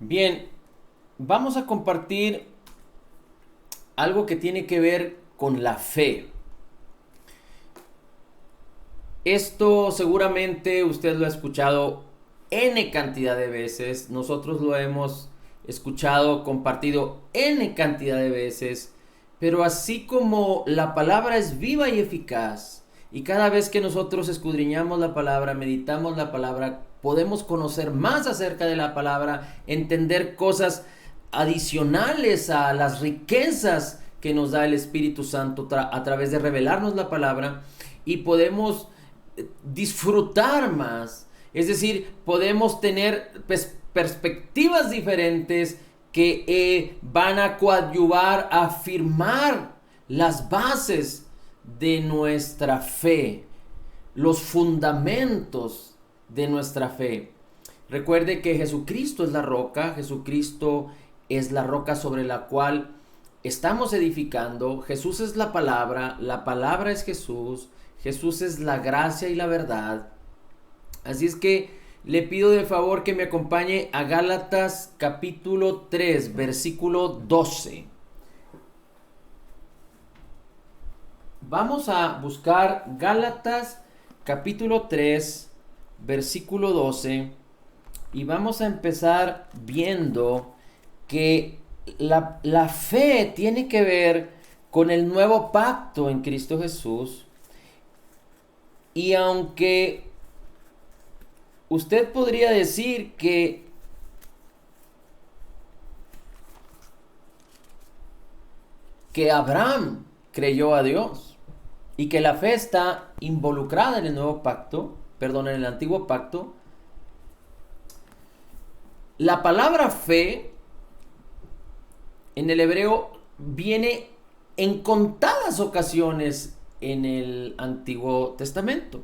Bien, vamos a compartir algo que tiene que ver con la fe. Esto seguramente usted lo ha escuchado N cantidad de veces. Nosotros lo hemos escuchado, compartido N cantidad de veces. Pero así como la palabra es viva y eficaz, y cada vez que nosotros escudriñamos la palabra, meditamos la palabra, podemos conocer más acerca de la palabra, entender cosas adicionales a las riquezas que nos da el Espíritu Santo a través de revelarnos la palabra, y podemos disfrutar más. Es decir, podemos tener perspectivas diferentes que van a coadyuvar a afirmar las bases de nuestra fe, los fundamentos de nuestra fe. Recuerde que Jesucristo es la roca, Jesucristo es la roca sobre la cual estamos edificando. Jesús es la palabra es Jesús, Jesús es la gracia y la verdad. Así es que le pido de favor que me acompañe a Gálatas capítulo 3, versículo 12. Vamos a buscar Gálatas capítulo 3, versículo 12. Y vamos a empezar viendo que la fe tiene que ver con el nuevo pacto en Cristo Jesús. Y aunque usted podría decir que Abraham creyó a Dios y que la fe está involucrada en el nuevo pacto, perdón, en el antiguo pacto, la palabra fe en el hebreo viene en contadas ocasiones en el Antiguo Testamento.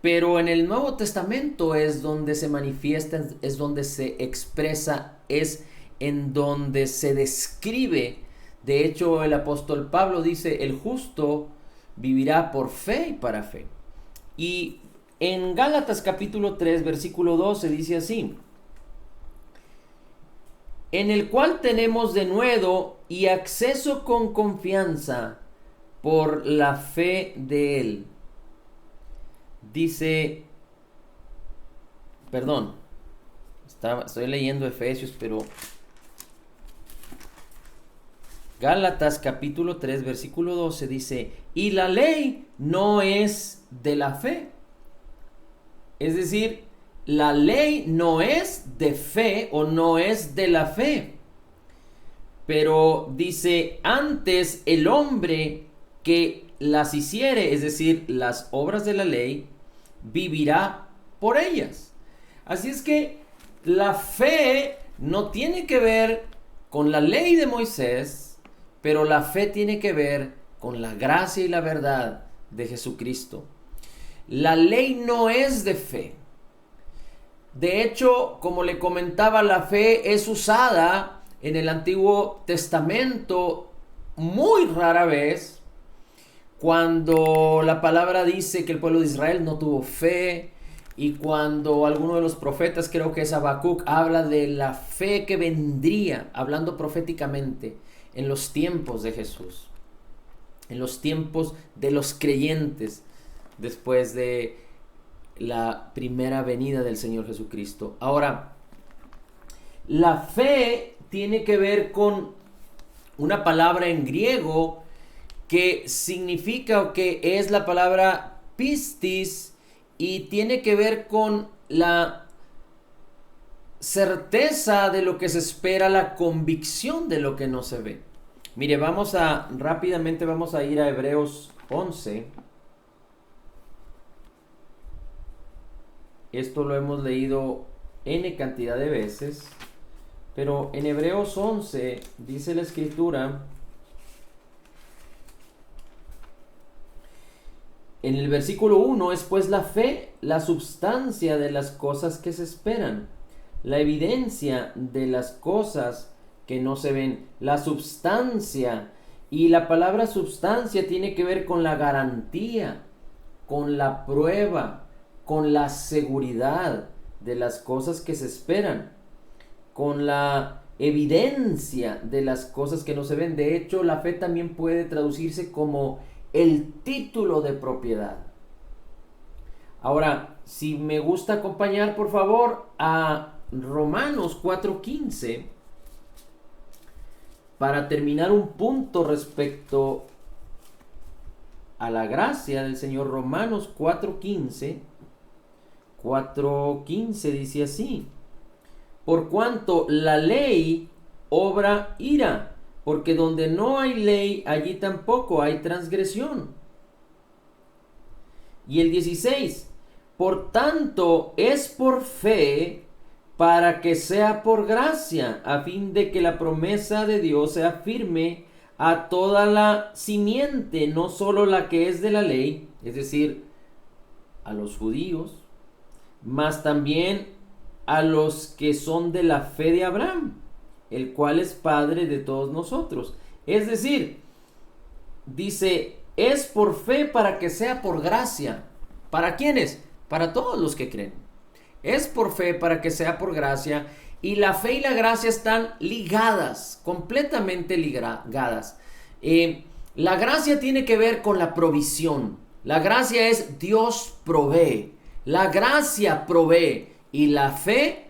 Pero en el Nuevo Testamento es donde se manifiesta, es donde se expresa, es en donde se describe. De hecho, el apóstol Pablo dice, el justo vivirá por fe y para fe. Y en Gálatas capítulo 3, versículo 12 dice así, en el cual tenemos denuedo y acceso con confianza por la fe de él. Dice, perdón, estoy leyendo Efesios, pero Gálatas capítulo 3, versículo 12 dice, y la ley no es de la fe. Es decir, la ley no es de fe o no es de la fe. Pero dice, antes el hombre que las hiciere, es decir, las obras de la ley, vivirá por ellas. Así es que la fe no tiene que ver con la ley de Moisés, pero la fe tiene que ver con la gracia y la verdad de Jesucristo. La ley no es de fe. De hecho, como le comentaba, la fe es usada en el Antiguo Testamento muy rara vez, cuando la palabra dice que el pueblo de Israel no tuvo fe, y cuando alguno de los profetas, creo que es Habacuc, habla de la fe que vendría, hablando proféticamente, en los tiempos de Jesús, en los tiempos de los creyentes, después de la primera venida del Señor Jesucristo. Ahora, la fe tiene que ver con una palabra en griego que significa o que es la palabra pistis, y tiene que ver con la certeza de lo que se espera, la convicción de lo que no se ve. Mire, rápidamente vamos a ir a Hebreos 11. Esto lo hemos leído N cantidad de veces, pero en Hebreos 11 dice la Escritura, en el versículo 1, es pues la fe, la substancia de las cosas que se esperan, la evidencia de las cosas que no se ven, la substancia. Y la palabra substancia tiene que ver con la garantía, con la prueba, con la seguridad de las cosas que se esperan, con la evidencia de las cosas que no se ven. De hecho, la fe también puede traducirse como el título de propiedad. Ahora, si me gusta acompañar, por favor, a Romanos 4:15 para terminar un punto respecto a la gracia del Señor. Romanos 4:15 dice así: por cuanto la ley obra ira, porque donde no hay ley, allí tampoco hay transgresión. Y el 16: por tanto es por fe, para que sea por gracia, a fin de que la promesa de Dios sea firme a toda la simiente, no solo la que es de la ley, es decir, a los judíos, mas también a los que son de la fe de Abraham, el cual es padre de todos nosotros. Es decir, dice, es por fe para que sea por gracia. ¿Para quiénes? Para todos los que creen. Es por fe para que sea por gracia. Y la fe y la gracia están ligadas, completamente ligadas. La gracia tiene que ver con la provisión. La gracia es Dios provee. La gracia provee. Y la fe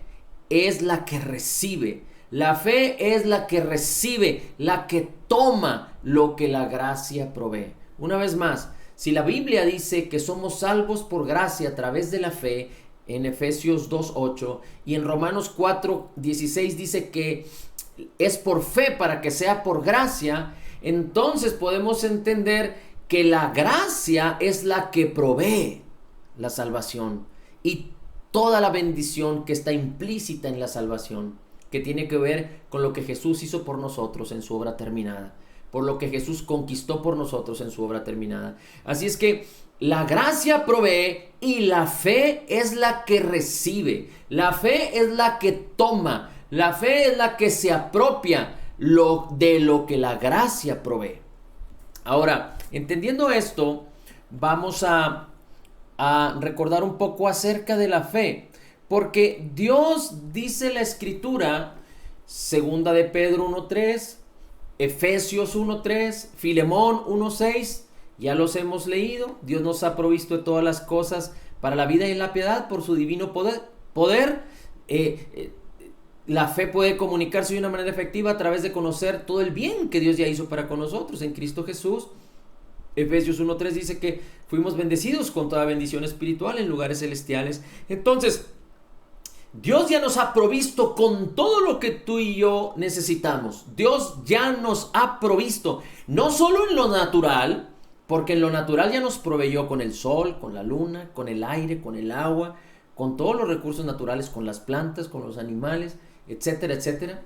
es la que recibe. La fe es la que recibe, la que toma lo que la gracia provee. Una vez más, si la Biblia dice que somos salvos por gracia a través de la fe, en Efesios 2:8, y en Romanos 4:16 dice que es por fe para que sea por gracia, entonces podemos entender que la gracia es la que provee la salvación y toda la bendición que está implícita en la salvación, que tiene que ver con lo que Jesús hizo por nosotros en su obra terminada, por lo que Jesús conquistó por nosotros en su obra terminada. Así es que la gracia provee y la fe es la que recibe. La fe es la que toma. La fe es la que se apropia de lo que la gracia provee. Ahora, entendiendo esto, vamos a recordar un poco acerca de la fe. Porque Dios, dice la Escritura, segunda de Pedro 1:3, Efesios 1:3, Filemón 1:6, ya los hemos leído. Dios nos ha provisto de todas las cosas para la vida y la piedad por su divino poder. La fe puede comunicarse de una manera efectiva a través de conocer todo el bien que Dios ya hizo para con nosotros en Cristo Jesús. Efesios 1:3 dice que fuimos bendecidos con toda bendición espiritual en lugares celestiales. Entonces, Dios ya nos ha provisto con todo lo que tú y yo necesitamos. Dios ya nos ha provisto, no solo en lo natural, porque en lo natural ya nos proveyó con el sol, con la luna, con el aire, con el agua, con todos los recursos naturales, con las plantas, con los animales, etcétera, etcétera,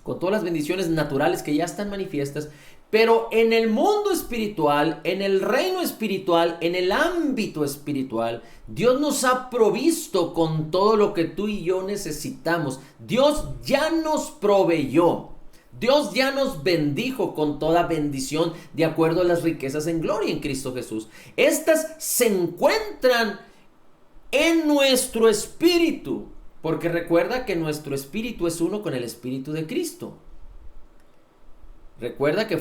con todas las bendiciones naturales que ya están manifiestas. Pero en el mundo espiritual, en el reino espiritual, en el ámbito espiritual, Dios nos ha provisto con todo lo que tú y yo necesitamos. Dios ya nos proveyó. Dios ya nos bendijo con toda bendición de acuerdo a las riquezas en gloria en Cristo Jesús. Estas se encuentran en nuestro espíritu, porque recuerda que nuestro espíritu es uno con el espíritu de Cristo. Recuerda que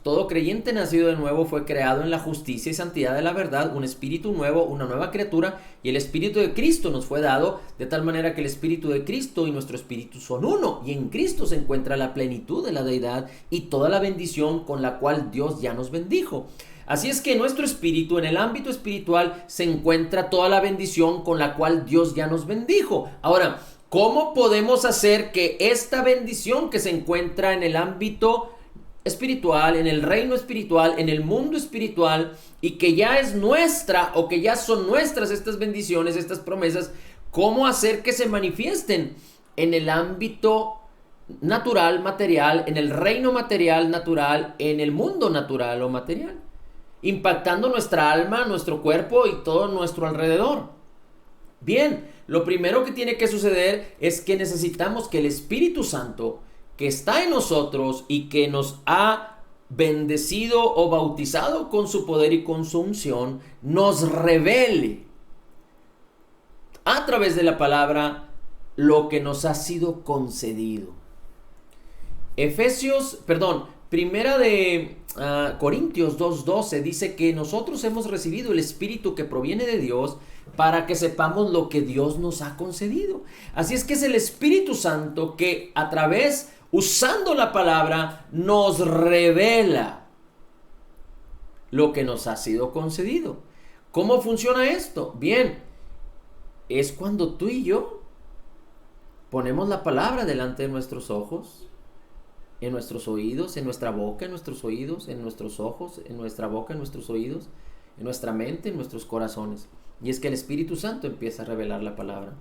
todo creyente nacido de nuevo fue creado en la justicia y santidad de la verdad, un espíritu nuevo, una nueva criatura, y el espíritu de Cristo nos fue dado, de tal manera que el espíritu de Cristo y nuestro espíritu son uno, y en Cristo se encuentra la plenitud de la deidad y toda la bendición con la cual Dios ya nos bendijo. Así es que en nuestro espíritu, en el ámbito espiritual, se encuentra toda la bendición con la cual Dios ya nos bendijo. Ahora, ¿cómo podemos hacer que esta bendición que se encuentra en el ámbito espiritual, en el reino espiritual, en el mundo espiritual, y que ya es nuestra o que ya son nuestras estas bendiciones, estas promesas, cómo hacer que se manifiesten en el ámbito natural, material, en el reino material, natural, en el mundo natural o material, impactando nuestra alma, nuestro cuerpo y todo nuestro alrededor? Bien, lo primero que tiene que suceder es que necesitamos que el Espíritu Santo, que está en nosotros y que nos ha bendecido o bautizado con su poder y con su unción, nos revele a través de la palabra lo que nos ha sido concedido. Primera de Corintios 2:12 dice que nosotros hemos recibido el Espíritu que proviene de Dios para que sepamos lo que Dios nos ha concedido. Así es que es el Espíritu Santo que a través, usando la palabra, nos revela lo que nos ha sido concedido. ¿Cómo funciona esto? Bien, es cuando tú y yo ponemos la palabra delante de nuestros ojos, en nuestros oídos, en nuestra boca, en nuestros oídos, en nuestros ojos, en nuestra boca, en nuestros oídos, en nuestra mente, en nuestros corazones. Y es que el Espíritu Santo empieza a revelar la palabra,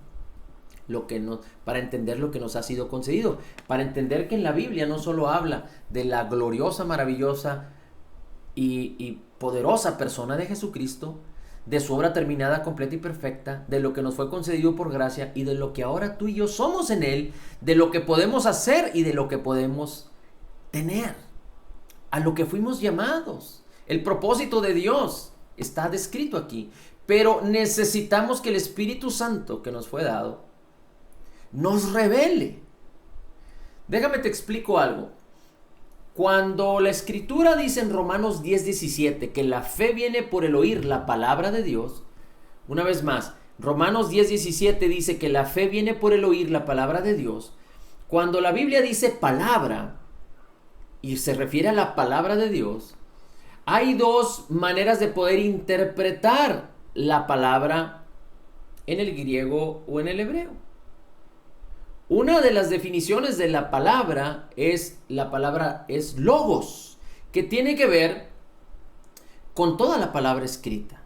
para entender lo que nos ha sido concedido, para entender que en la Biblia no solo habla de la gloriosa, maravillosa y poderosa persona de Jesucristo, de su obra terminada, completa y perfecta, de lo que nos fue concedido por gracia y de lo que ahora tú y yo somos en Él, de lo que podemos hacer y de lo que podemos tener, a lo que fuimos llamados. El propósito de Dios está descrito aquí, pero necesitamos que el Espíritu Santo que nos fue dado nos revele. Déjame te explico algo. Cuando la Escritura dice en Romanos 10:17 que la fe viene por el oír la palabra de Dios, una vez más, Romanos 10:17 dice que la fe viene por el oír la palabra de Dios. Cuando la Biblia dice palabra y se refiere a la palabra de Dios, hay dos maneras de poder interpretar la palabra en el griego o en el hebreo. Una de las definiciones de la palabra es logos, que tiene que ver con toda la palabra escrita,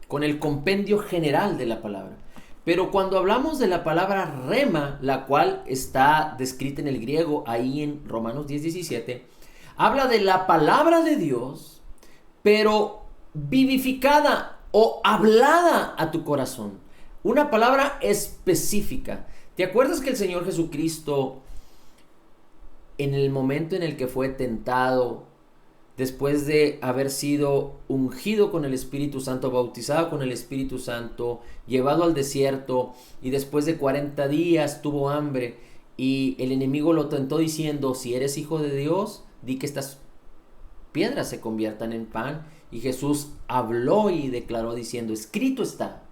con el compendio general de la palabra. Pero cuando hablamos de la palabra rema, la cual está descrita en el griego ahí en Romanos 10:17, habla de la palabra de Dios, pero vivificada o hablada a tu corazón. Una palabra específica. ¿Te acuerdas que el Señor Jesucristo, en el momento en el que fue tentado, después de haber sido ungido con el Espíritu Santo, bautizado con el Espíritu Santo, llevado al desierto y después de 40 días tuvo hambre y el enemigo lo tentó diciendo, si eres hijo de Dios, di que estas piedras se conviertan en pan? Y Jesús habló y declaró diciendo, escrito está,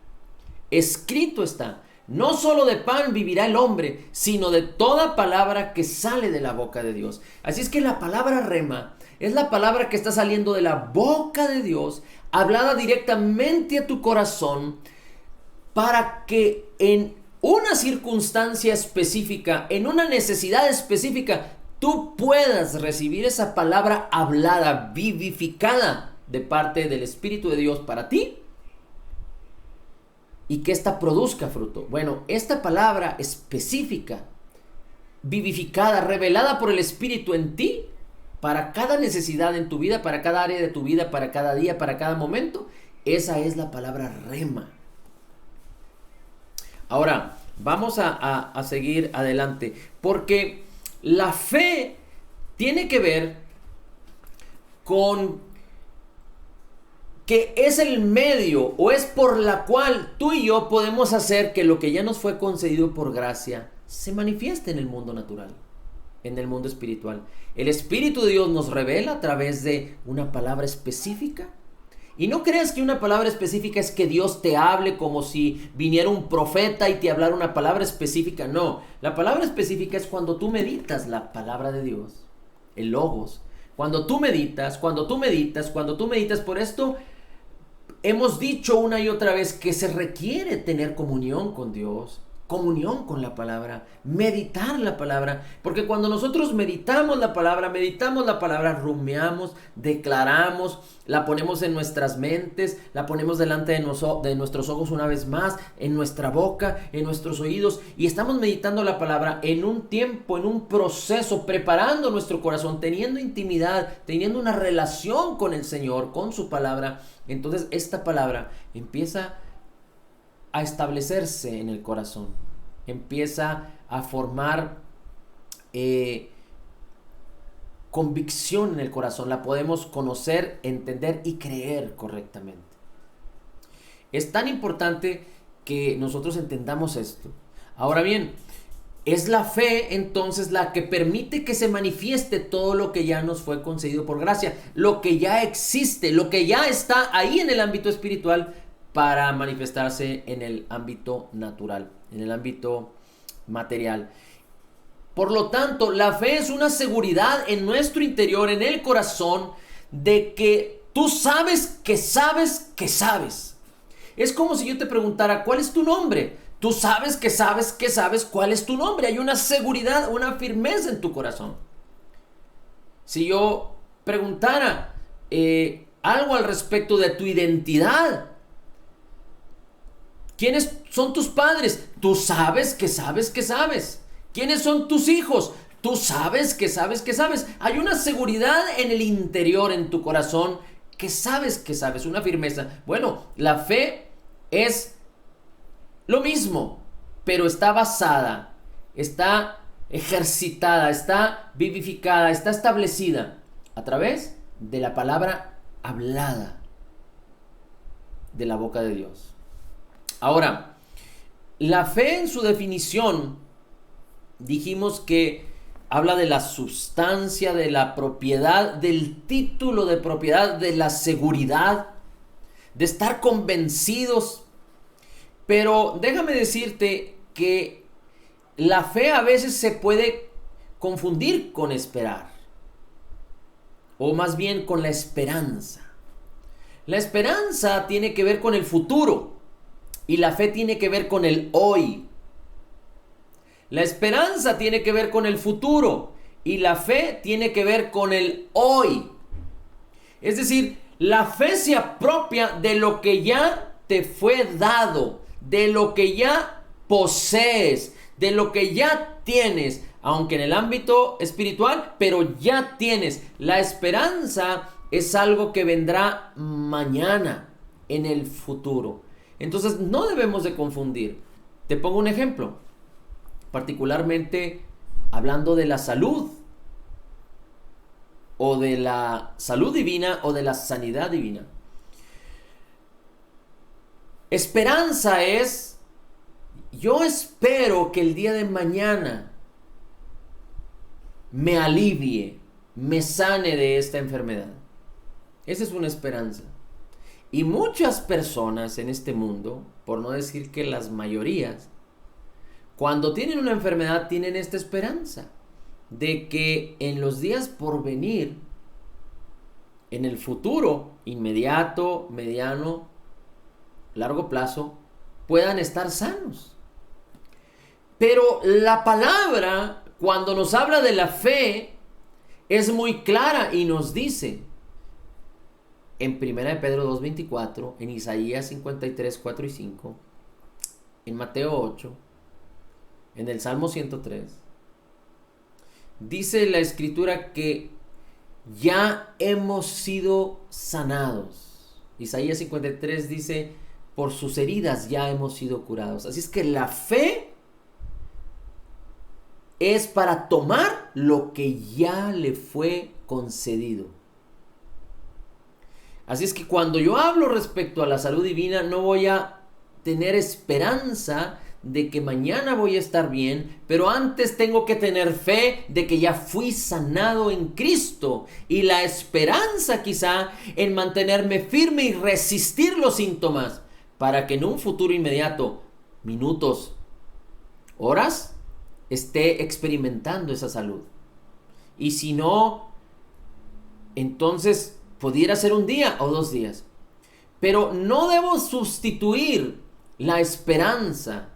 no solo de pan vivirá el hombre, sino de toda palabra que sale de la boca de Dios. Así es que la palabra rema es la palabra que está saliendo de la boca de Dios, hablada directamente a tu corazón, para que en una circunstancia específica, en una necesidad específica, tú puedas recibir esa palabra hablada, vivificada de parte del Espíritu de Dios para ti, y que ésta produzca fruto. Bueno, esta palabra específica, vivificada, revelada por el Espíritu en ti, para cada necesidad en tu vida, para cada área de tu vida, para cada día, para cada momento, esa es la palabra rema. Ahora, vamos a seguir adelante, porque la fe tiene que ver con que es el medio o es por la cual tú y yo podemos hacer que lo que ya nos fue concedido por gracia se manifieste en el mundo natural, en el mundo espiritual. El Espíritu de Dios nos revela a través de una palabra específica. Y no creas que una palabra específica es que Dios te hable como si viniera un profeta y te hablara una palabra específica. No, la palabra específica es cuando tú meditas la palabra de Dios, el logos. Cuando tú meditas, por esto hemos dicho una y otra vez que se requiere tener comunión con Dios, comunión con la palabra, meditar la palabra, porque cuando nosotros meditamos la palabra, rumiamos, declaramos, la ponemos en nuestras mentes, la ponemos delante de nuestros ojos una vez más, en nuestra boca, en nuestros oídos, y estamos meditando la palabra en un tiempo, en un proceso, preparando nuestro corazón, teniendo intimidad, teniendo una relación con el Señor, con su palabra. Entonces esta palabra empieza a establecerse en el corazón, empieza a formar convicción en el corazón, la podemos conocer, entender y creer correctamente. Es tan importante que nosotros entendamos esto. Ahora bien, es la fe entonces la que permite que se manifieste todo lo que ya nos fue concedido por gracia, lo que ya existe, lo que ya está ahí en el ámbito espiritual para manifestarse en el ámbito natural, en el ámbito material. Por lo tanto, la fe es una seguridad en nuestro interior, en el corazón, de que tú sabes que sabes que sabes. Es como si yo te preguntara, ¿cuál es tu nombre? Tú sabes que sabes que sabes cuál es tu nombre. Hay una seguridad, una firmeza en tu corazón. Si yo preguntara algo al respecto de tu identidad, ¿quiénes son tus padres? Tú sabes que sabes que sabes. ¿Quiénes son tus hijos? Tú sabes que sabes que sabes. Hay una seguridad en el interior, en tu corazón, que sabes, una firmeza. Bueno, la fe es lo mismo, pero está basada, está ejercitada, está vivificada, está establecida a través de la palabra hablada de la boca de Dios. Ahora, la fe en su definición, dijimos que habla de la sustancia, de la propiedad, del título de propiedad, de la seguridad, de estar convencidos. Pero déjame decirte que la fe a veces se puede confundir con esperar, o más bien con la esperanza. La esperanza tiene que ver con el futuro y la fe tiene que ver con el hoy. La esperanza tiene que ver con el futuro y la fe tiene que ver con el hoy. Es decir, la fe se apropia de lo que ya te fue dado, de lo que ya posees, de lo que ya tienes, aunque en el ámbito espiritual, pero ya tienes. La esperanza es algo que vendrá mañana, en el futuro. Entonces no debemos de confundir. Te pongo un ejemplo. Particularmente hablando de la salud, o de la salud divina, o de la sanidad divina. Esperanza es, yo espero que el día de mañana me alivie, me sane de esta enfermedad. Esa es una esperanza. Y muchas personas en este mundo, por no decir que las mayorías, cuando tienen una enfermedad tienen esta esperanza de que en los días por venir, en el futuro, inmediato, mediano, largo plazo, puedan estar sanos. Pero la palabra, cuando nos habla de la fe, es muy clara y nos dice, en 1 de Pedro 2:24, en Isaías 53, 4 y 5, en Mateo 8, en el Salmo 103, dice la Escritura que ya hemos sido sanados. Isaías 53 dice, por sus heridas ya hemos sido curados. Así es que la fe es para tomar lo que ya le fue concedido. Así es que cuando yo hablo respecto a la salud divina, no voy a tener esperanza de que mañana voy a estar bien, pero antes tengo que tener fe de que ya fui sanado en Cristo, y la esperanza quizá en mantenerme firme y resistir los síntomas para que en un futuro inmediato, minutos, horas, esté experimentando esa salud. Y si no, entonces pudiera ser un día o 2 días. Pero no debo sustituir la esperanza,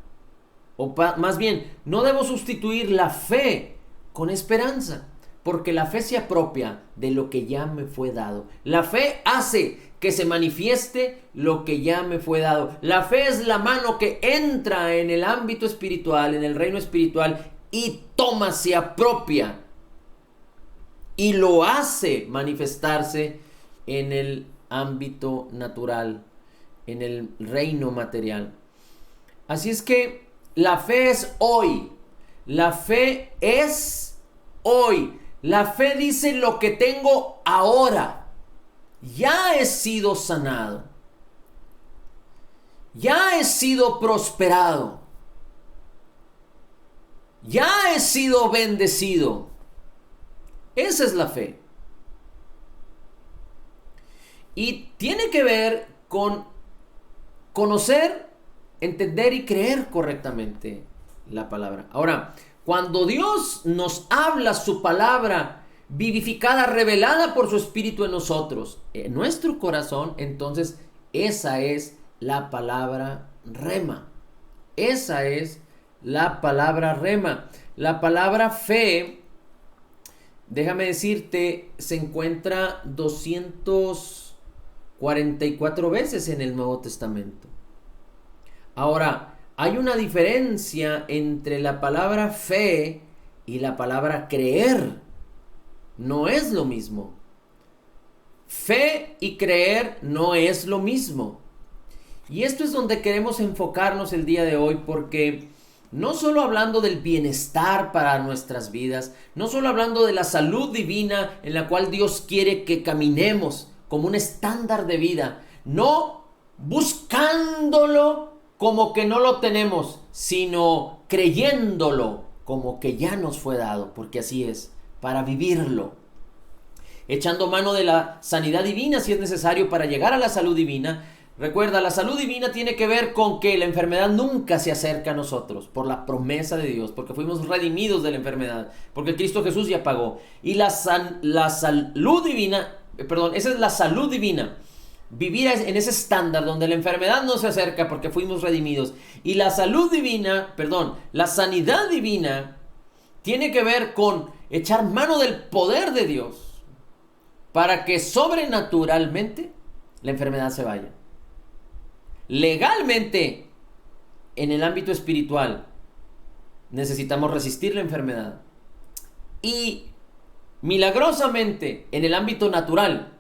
o más bien, no debo sustituir la fe con esperanza, porque la fe se apropia de lo que ya me fue dado. La fe hace que se manifieste lo que ya me fue dado. La fe es la mano que entra en el ámbito espiritual, en el reino espiritual, y toma, se apropia y lo hace manifestarse en el ámbito natural, en el reino material. Así es que la fe es hoy. La fe es hoy. La fe dice lo que tengo ahora. Ya he sido sanado. Ya he sido prosperado. Ya he sido bendecido. Esa es la fe. Y tiene que ver con conocer, entender y creer correctamente la palabra. Ahora, cuando Dios nos habla su palabra vivificada, revelada por su Espíritu en nosotros, en nuestro corazón, entonces esa es la palabra rema. Esa es la palabra rema. La palabra fe, déjame decirte, se encuentra 244 veces en el Nuevo Testamento. Ahora, hay una diferencia entre la palabra fe y la palabra creer. No es lo mismo. Fe y creer no es lo mismo. Y esto es donde queremos enfocarnos el día de hoy, porque no solo hablando del bienestar para nuestras vidas, no solo hablando de la salud divina en la cual Dios quiere que caminemos como un estándar de vida, no buscándolo como que no lo tenemos, sino creyéndolo como que ya nos fue dado, porque así es, para vivirlo. Echando mano de la sanidad divina si es necesario para llegar a la salud divina. Recuerda, la salud divina tiene que ver con que la enfermedad nunca se acerca a nosotros por la promesa de Dios, porque fuimos redimidos de la enfermedad, porque Cristo Jesús ya pagó. Y la salud divina, esa es la salud divina. Vivir en ese estándar donde la enfermedad no se acerca porque fuimos redimidos. Y la salud divina, la sanidad divina tiene que ver con echar mano del poder de Dios para que sobrenaturalmente la enfermedad se vaya. Legalmente, en el ámbito espiritual, necesitamos resistir la enfermedad. Y milagrosamente, en el ámbito natural,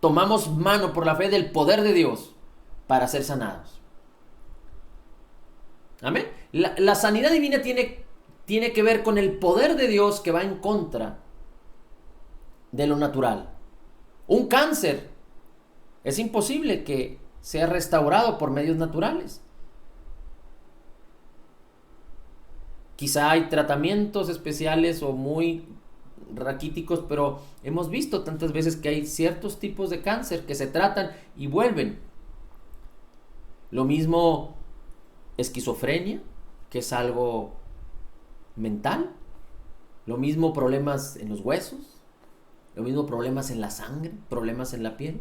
tomamos mano por la fe del poder de Dios para ser sanados. Amén. La sanidad divina tiene que ver con el poder de Dios que va en contra de lo natural. Un cáncer es imposible que sea restaurado por medios naturales. Quizá hay tratamientos especiales o muy raquíticos, pero hemos visto tantas veces que hay ciertos tipos de cáncer que se tratan y vuelven. Lo mismo esquizofrenia, que es algo mental. Lo mismo problemas en los huesos. Lo mismo problemas en la sangre, problemas en la piel,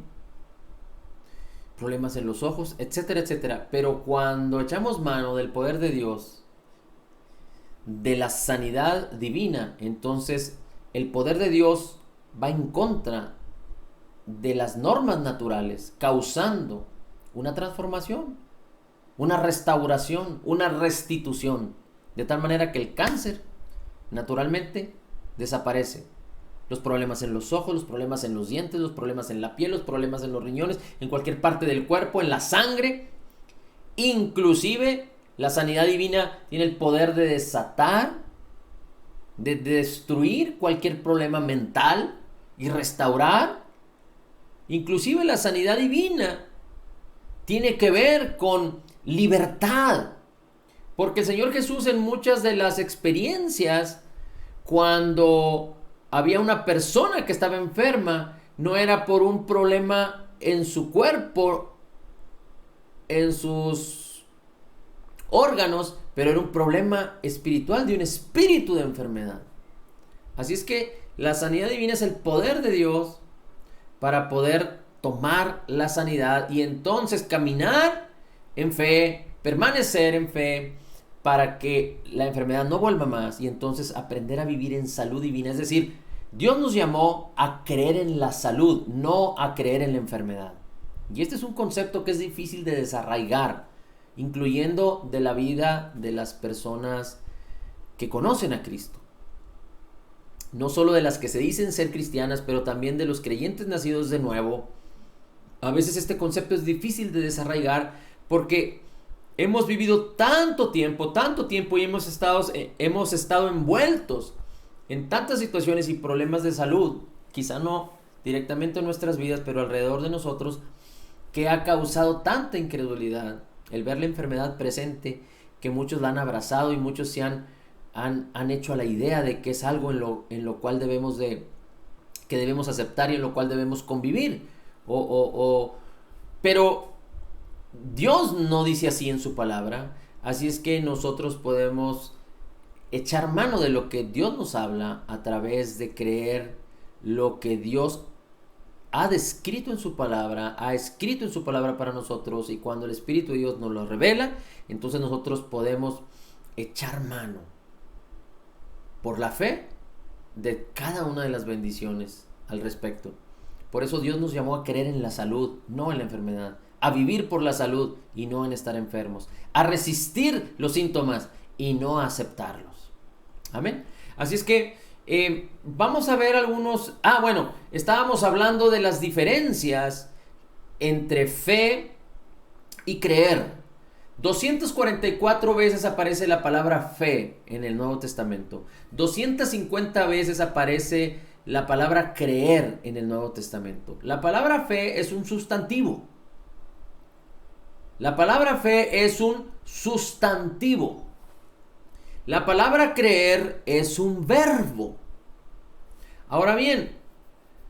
problemas en los ojos, etcétera, etcétera. Pero cuando echamos mano del poder de Dios, de la sanidad divina, entonces el poder de Dios va en contra de las normas naturales, causando una transformación, una restauración, una restitución, de tal manera que el cáncer naturalmente desaparece. Los problemas en los ojos, los problemas en los dientes, los problemas en la piel, los problemas en los riñones, en cualquier parte del cuerpo, en la sangre. Inclusive la sanidad divina tiene el poder de desatar, de destruir cualquier problema mental y restaurar. Inclusive la sanidad divina tiene que ver con libertad, porque el Señor Jesús en muchas de las experiencias, cuando había una persona que estaba enferma, no era por un problema en su cuerpo, en sus órganos, pero era un problema espiritual, de un espíritu de enfermedad. Así es que la sanidad divina es el poder de Dios para poder tomar la sanidad y entonces caminar en fe, permanecer en fe, para que la enfermedad no vuelva más y entonces aprender a vivir en salud divina. Es decir, Dios nos llamó a creer en la salud, no a creer en la enfermedad. Y este es un concepto que es difícil de desarraigar, incluyendo de la vida de las personas que conocen a Cristo. No solo de las que se dicen ser cristianas, pero también de los creyentes nacidos de nuevo. A veces este concepto es difícil de desarraigar porque hemos vivido tanto tiempo y hemos estado envueltos en tantas situaciones y problemas de salud, quizá no directamente en nuestras vidas, pero alrededor de nosotros, que ha causado tanta incredulidad el ver la enfermedad presente, que muchos la han abrazado y muchos se han han hecho a la idea de que es algo en lo cual que debemos aceptar y en lo cual debemos convivir. Pero Dios no dice así en su palabra, así es que nosotros podemos echar mano de lo que Dios nos habla a través de creer lo que Dios ha descrito en su palabra, ha escrito en su palabra para nosotros, y cuando el Espíritu de Dios nos lo revela, entonces nosotros podemos echar mano por la fe de cada una de las bendiciones al respecto. Por eso Dios nos llamó a creer en la salud, no en la enfermedad, a vivir por la salud y no en estar enfermos, a resistir los síntomas y no a aceptarlos. Amén. Así es que vamos a ver algunos... bueno, estábamos hablando de las diferencias entre fe y creer. 244 veces aparece la palabra fe en el Nuevo Testamento. 250 veces aparece la palabra creer en el Nuevo Testamento. La palabra fe es un sustantivo. La palabra fe es un sustantivo. La palabra creer es un verbo. Ahora bien,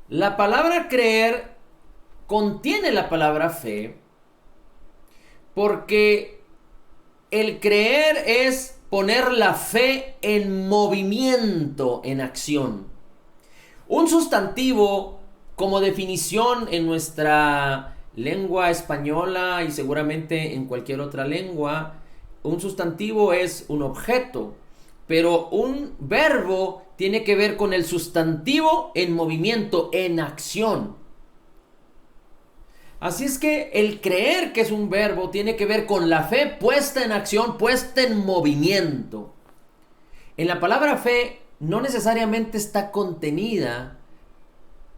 la palabra creer contiene la palabra fe, porque el creer es poner la fe en movimiento, en acción. Un sustantivo, como definición en nuestra lengua española y seguramente en cualquier otra lengua, un sustantivo es un objeto, pero un verbo tiene que ver con el sustantivo en movimiento, en acción. Así es que el creer, que es un verbo, tiene que ver con la fe puesta en acción, puesta en movimiento. En la palabra fe no necesariamente está contenida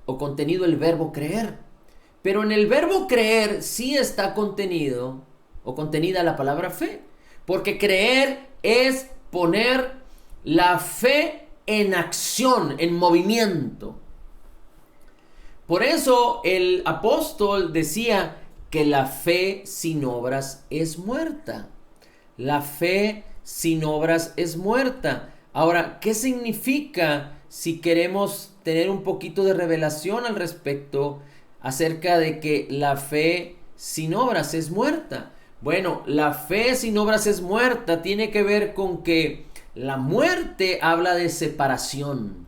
o contenido el verbo creer, pero en el verbo creer sí está contenido o contenida la palabra fe, porque creer es poner la fe en acción, en movimiento. Por eso el apóstol decía que la fe sin obras es muerta. La fe sin obras es muerta. Ahora, ¿qué significa si queremos tener un poquito de revelación al respecto acerca de que la fe sin obras es muerta? Bueno, la fe sin obras es muerta tiene que ver con que la muerte habla de separación.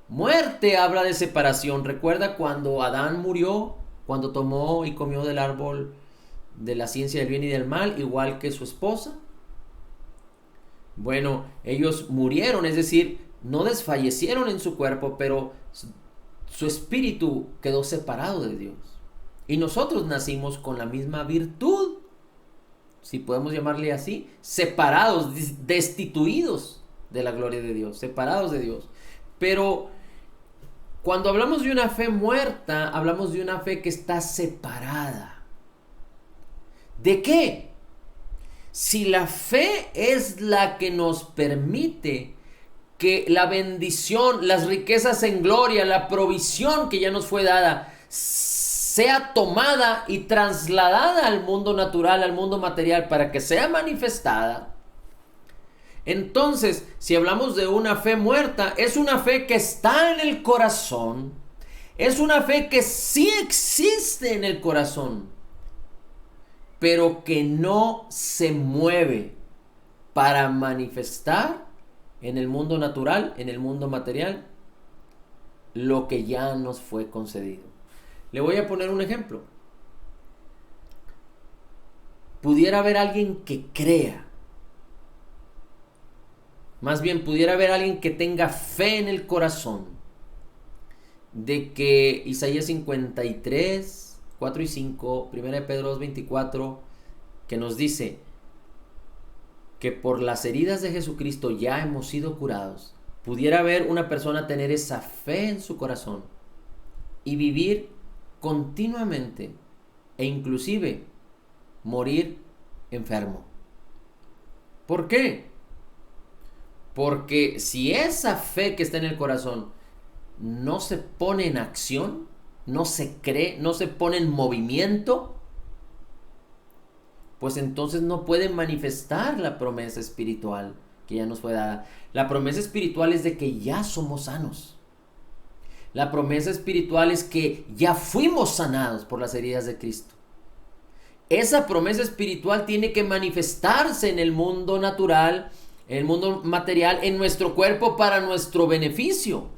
Muerte habla de separación. ¿Recuerda cuando Adán murió? Cuando tomó y comió del árbol de la ciencia del bien y del mal, igual que su esposa. Bueno, ellos murieron, es decir, no desfallecieron en su cuerpo, pero su espíritu quedó separado de Dios. Y nosotros nacimos con la misma virtud, si podemos llamarle así, separados, destituidos de la gloria de Dios, separados de Dios. Pero cuando hablamos de una fe muerta, hablamos de una fe que está separada. ¿De qué? Si la fe es la que nos permite que la bendición, las riquezas en gloria, la provisión que ya nos fue dada, sea tomada y trasladada al mundo natural, al mundo material, para que sea manifestada, entonces, si hablamos de una fe muerta, es una fe que está en el corazón, es una fe que sí existe en el corazón, pero que no se mueve para manifestar en el mundo natural, en el mundo material, lo que ya nos fue concedido. Le voy a poner un ejemplo. Pudiera haber alguien que crea, más bien pudiera haber alguien que tenga fe en el corazón de que Isaías 53, 4 y 5, 1 de Pedro 2, 24, que nos dice que por las heridas de Jesucristo ya hemos sido curados. Pudiera haber una persona tener esa fe en su corazón y vivir continuamente e inclusive morir enfermo. ¿Por qué? Porque si esa fe que está en el corazón no se pone en acción, no se cree, no se pone en movimiento, pues entonces no puede manifestar la promesa espiritual que ya nos fue dada. La promesa espiritual es de que ya somos sanos. La promesa espiritual es que ya fuimos sanados por las heridas de Cristo. Esa promesa espiritual tiene que manifestarse en el mundo natural, en el mundo material, en nuestro cuerpo para nuestro beneficio.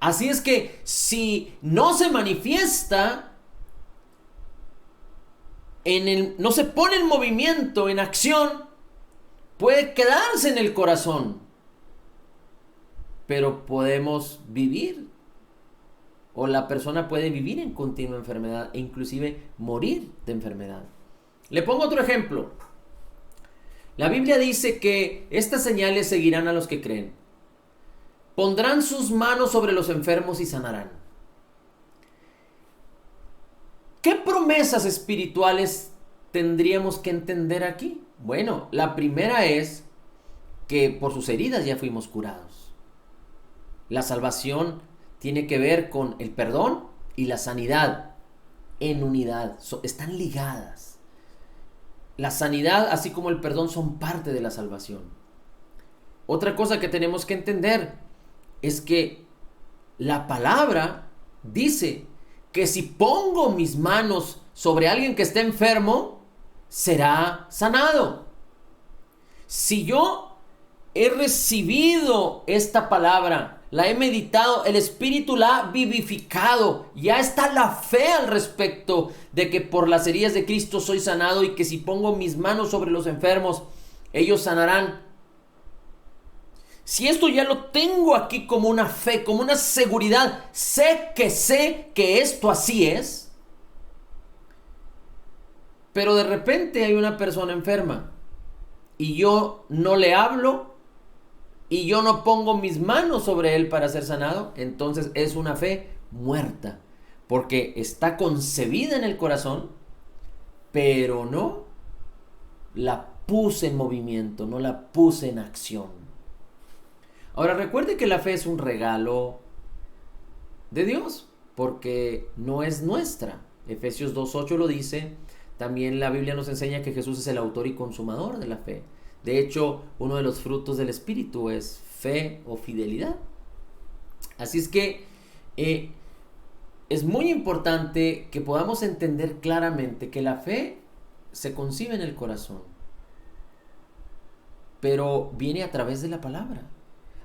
Así es que si no se manifiesta, no se pone en movimiento, en acción, puede quedarse en el corazón, pero podemos vivir, o la persona puede vivir en continua enfermedad e inclusive morir de enfermedad. Le pongo otro ejemplo. La Biblia dice que estas señales seguirán a los que creen. Pondrán sus manos sobre los enfermos y sanarán. ¿Qué promesas espirituales tendríamos que entender aquí? Bueno, la primera es que por sus heridas ya fuimos curados. La salvación tiene que ver con el perdón y la sanidad en unidad. Están ligadas. La sanidad, así como el perdón, son parte de la salvación. Otra cosa que tenemos que entender es que la palabra dice que si pongo mis manos sobre alguien que esté enfermo, será sanado. Si yo he recibido esta palabra, la he meditado, el Espíritu la ha vivificado, ya está la fe al respecto de que por las heridas de Cristo soy sanado y que si pongo mis manos sobre los enfermos, ellos sanarán. Si esto ya lo tengo aquí como una fe, como una seguridad, sé que esto así es, pero de repente hay una persona enferma y yo no le hablo y yo no pongo mis manos sobre él para ser sanado, entonces es una fe muerta, porque está concebida en el corazón, pero no la puse en movimiento, no la puse en acción. Ahora recuerde que la fe es un regalo de Dios, porque no es nuestra. Efesios 2:8 lo dice. También la Biblia nos enseña que Jesús es el autor y consumador de la fe. De hecho, uno de los frutos del Espíritu es fe o fidelidad. Así es que es muy importante que podamos entender claramente que la fe se concibe en el corazón, pero viene a través de la palabra,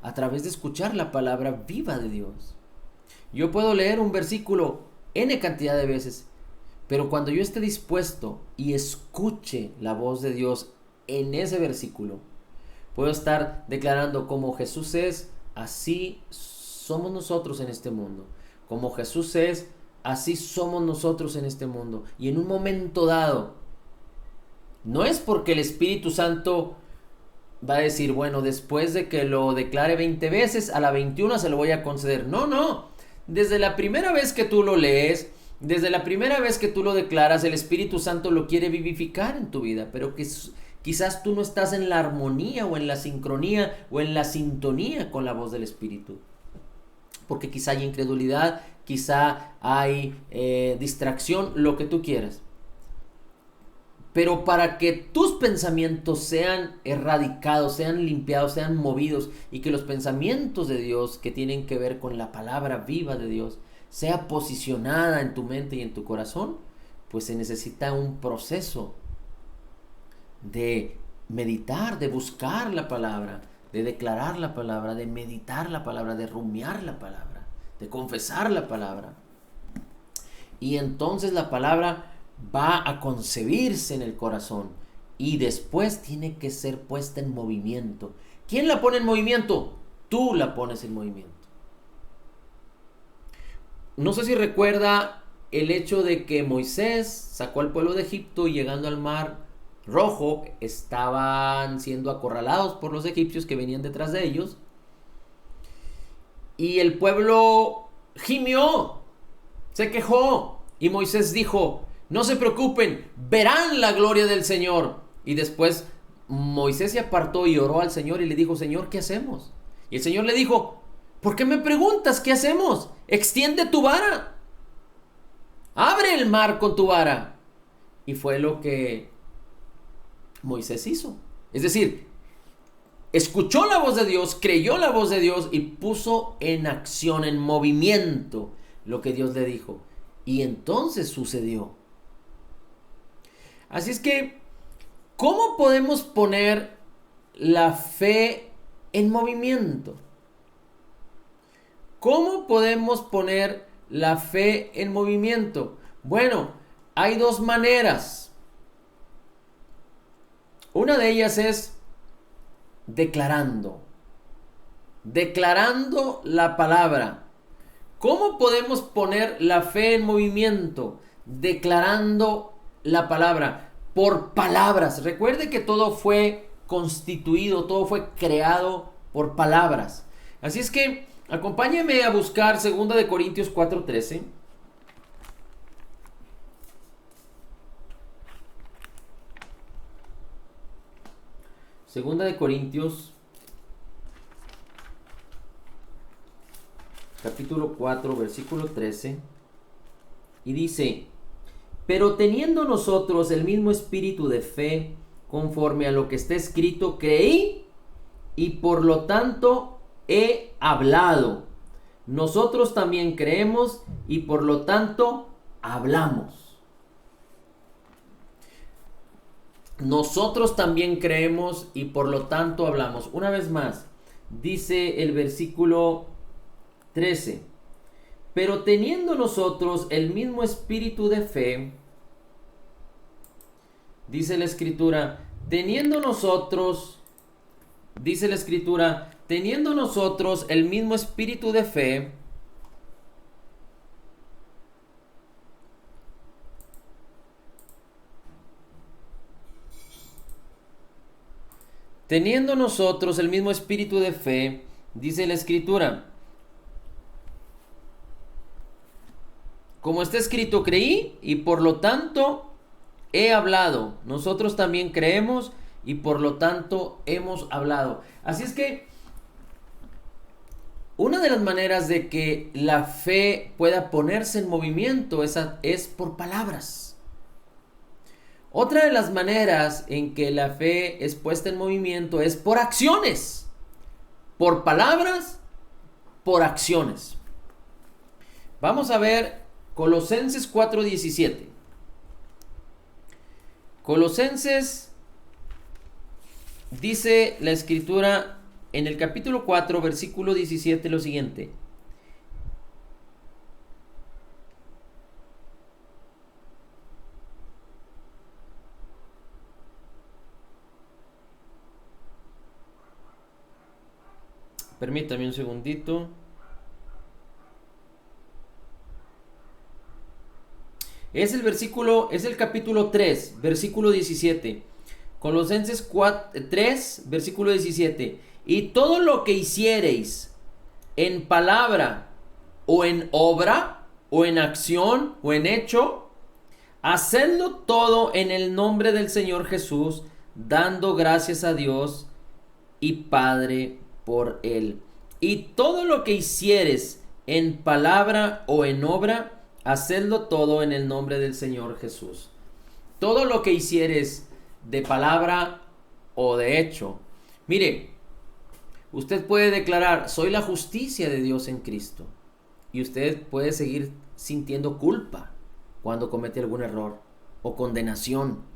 a través de escuchar la palabra viva de Dios. Yo puedo leer un versículo N cantidad de veces, pero cuando yo esté dispuesto y escuche la voz de Dios en ese versículo, puedo estar declarando como Jesús es, así somos nosotros en este mundo. Como Jesús es, así somos nosotros en este mundo. Y en un momento dado, no es porque el Espíritu Santo va a decir, bueno, después de que lo declare 20 veces, a la 21 se lo voy a conceder. No. Desde la primera vez que tú lo lees, desde la primera vez que tú lo declaras, el Espíritu Santo lo quiere vivificar en tu vida, pero que quizás tú no estás en la armonía o en la sincronía o en la sintonía con la voz del Espíritu. Porque quizá hay incredulidad, quizá hay distracción, lo que tú quieras. Pero para que tus pensamientos sean erradicados, sean limpiados, sean movidos y que los pensamientos de Dios que tienen que ver con la palabra viva de Dios sea posicionada en tu mente y en tu corazón, pues se necesita un proceso de meditar, de buscar la palabra, de declarar la palabra, de meditar la palabra, de rumiar la palabra, de confesar la palabra. Y entonces la palabra va a concebirse en el corazón y después tiene que ser puesta en movimiento. ¿Quién la pone en movimiento? Tú la pones en movimiento. No sé si recuerda el hecho de que Moisés sacó al pueblo de Egipto y llegando al mar Rojo estaban siendo acorralados por los egipcios que venían detrás de ellos y el pueblo gimió, se quejó y Moisés dijo: no se preocupen, verán la gloria del Señor. Y después Moisés se apartó y oró al Señor y le dijo: Señor, ¿qué hacemos? Y el Señor le dijo: ¿por qué me preguntas qué hacemos? Extiende tu vara, abre el mar con tu vara. Y fue lo que Moisés hizo. Es decir, escuchó la voz de Dios, creyó la voz de Dios y puso en acción, en movimiento, lo que Dios le dijo. Y entonces sucedió. Así es que, ¿cómo podemos poner la fe en movimiento? ¿Cómo podemos poner la fe en movimiento? Bueno, hay dos maneras. Una de ellas es declarando la palabra. ¿Cómo podemos poner la fe en movimiento? Declarando la palabra, por palabras. Recuerde que todo fue constituido, todo fue creado por palabras. Así es que acompáñeme a buscar 2 de Corintios 4:13. Segunda de Corintios, capítulo 4, versículo 13. Y dice: pero teniendo nosotros el mismo espíritu de fe, conforme a lo que está escrito, creí y por lo tanto he hablado. Nosotros también creemos y por lo tanto hablamos. Nosotros también creemos y por lo tanto hablamos. Una vez más, dice el versículo 13. Pero teniendo nosotros el mismo espíritu de fe, dice la escritura, teniendo nosotros el mismo espíritu de fe, dice la escritura, como está escrito, creí y por lo tanto he hablado. Nosotros también creemos y por lo tanto hemos hablado. Así es que una de las maneras de que la fe pueda ponerse en movimiento es por palabras. Otra de las maneras en que la fe es puesta en movimiento es por acciones. Por palabras, por acciones. Vamos a ver Colosenses 4:17. Colosenses, dice la escritura en el capítulo 4, versículo 17 lo siguiente. Permítame un segundito. Es el capítulo 3, versículo 17. Colosenses 3, versículo 17. Y todo lo que hiciereis en palabra o en obra o en acción o en hecho, hacedlo todo en el nombre del Señor Jesús, dando gracias a Dios y Padre por él. Y todo lo que hicieres en palabra o en obra, hacedlo todo en el nombre del Señor Jesús. Todo lo que hicieres de palabra o de hecho. Mire, usted puede declarar, soy la justicia de Dios en Cristo. Y usted puede seguir sintiendo culpa cuando comete algún error o condenación.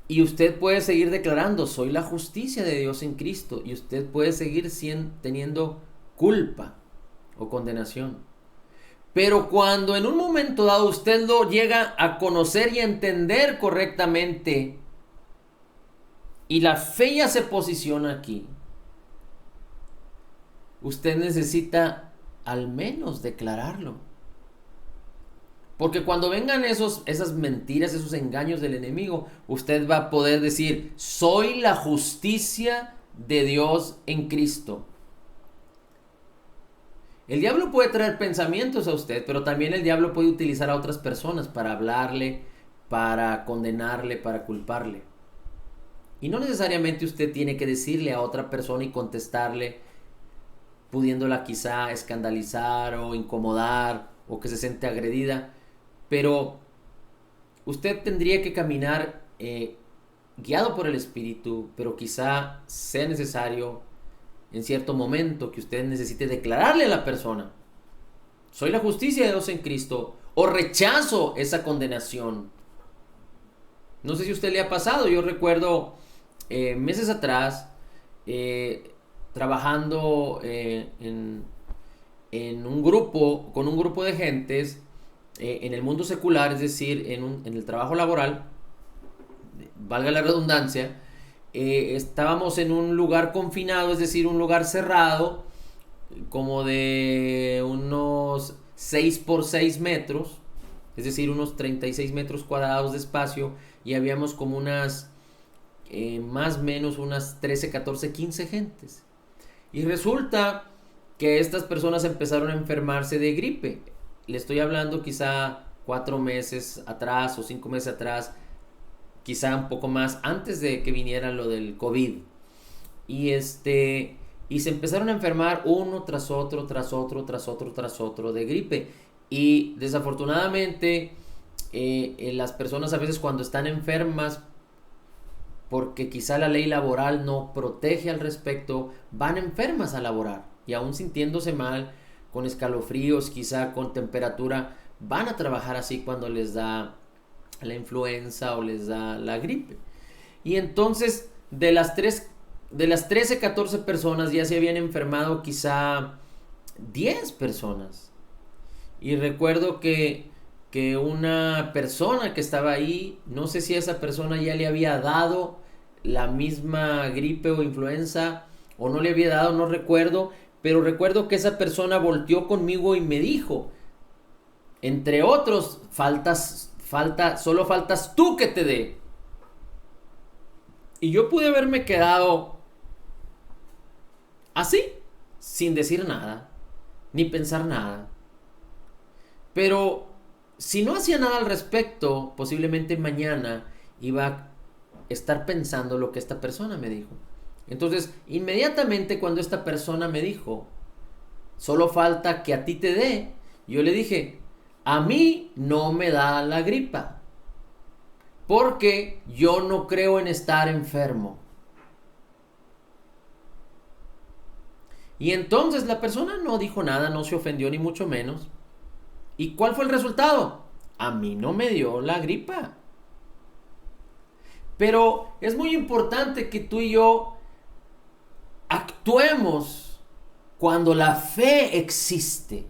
Y usted puede seguir declarando, soy la justicia de Dios en Cristo. Y usted puede seguir teniendo culpa o condenación. Pero cuando en un momento dado usted lo llega a conocer y a entender correctamente, y la fe ya se posiciona aquí, usted necesita al menos declararlo. Porque cuando vengan esas mentiras, esos engaños del enemigo, usted va a poder decir, soy la justicia de Dios en Cristo. El diablo puede traer pensamientos a usted, pero también el diablo puede utilizar a otras personas para hablarle, para condenarle, para culparle. Y no necesariamente usted tiene que decirle a otra persona y contestarle, pudiéndola quizá escandalizar o incomodar o que se siente agredida. Pero usted tendría que caminar guiado por el Espíritu, pero quizá sea necesario en cierto momento que usted necesite declararle a la persona: soy la justicia de Dios en Cristo, o rechazo esa condenación. No sé si a usted le ha pasado. Yo recuerdo meses atrás trabajando en un grupo, con un grupo de gentes en el mundo secular, es decir, en el trabajo laboral, valga la redundancia. Estábamos en un lugar confinado, es decir, un lugar cerrado, como de unos 6 por 6 metros, es decir, unos 36 metros cuadrados de espacio, y habíamos como unas, más o menos unas 13, 14, 15 gentes. Y resulta que estas personas empezaron a enfermarse de gripe. Le estoy hablando quizá 4 meses atrás o 5 meses atrás, quizá un poco más, antes de que viniera lo del COVID. Y y se empezaron a enfermar uno tras otro, tras otro, tras otro, tras otro de gripe. Y desafortunadamente las personas a veces cuando están enfermas, porque quizá la ley laboral no protege al respecto, van enfermas a laborar, y aún sintiéndose mal, con escalofríos, quizá con temperatura, van a trabajar así cuando les da la influenza o les da la gripe. Y entonces de las 13, 14 personas ya se habían enfermado quizá 10 personas. Y recuerdo que una persona que estaba ahí, no sé si a esa persona ya le había dado la misma gripe o influenza, o no le había dado, no recuerdo, pero recuerdo que esa persona volteó conmigo y me dijo, entre otros, solo faltas tú que te dé. Y yo pude haberme quedado así, sin decir nada, ni pensar nada. Pero si no hacía nada al respecto, posiblemente mañana iba a estar pensando lo que esta persona me dijo. Entonces, inmediatamente cuando esta persona me dijo, solo falta que a ti te dé, yo le dije, a mí no me da la gripa, porque yo no creo en estar enfermo. Y entonces la persona no dijo nada, no se ofendió ni mucho menos. ¿Y cuál fue el resultado? A mí no me dio la gripa. Pero es muy importante que tú y yo actuemos cuando la fe existe,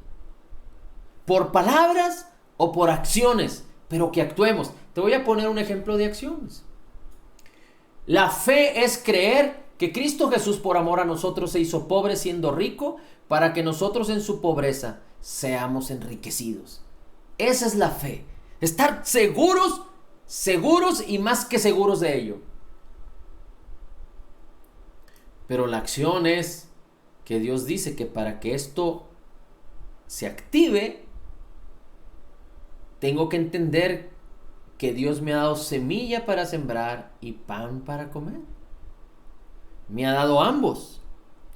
por palabras o por acciones, pero que actuemos. Te voy a poner un ejemplo de acciones. La fe es creer que Cristo Jesús por amor a nosotros se hizo pobre siendo rico, para que nosotros en su pobreza seamos enriquecidos. Esa es la fe. Estar seguros y más que seguros de ello. Pero la acción es que Dios dice que para que esto se active, tengo que entender que Dios me ha dado semilla para sembrar y pan para comer. Me ha dado ambos.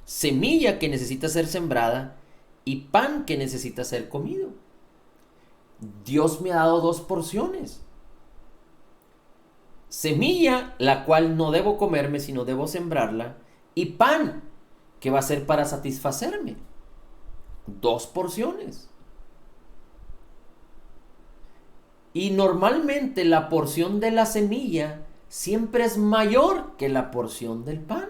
Semilla que necesita ser sembrada y pan que necesita ser comido. Dios me ha dado 2 porciones. Semilla, la cual no debo comerme, sino debo sembrarla. Y pan, que va a ser para satisfacerme. 2 porciones. Y normalmente la porción de la semilla siempre es mayor que la porción del pan.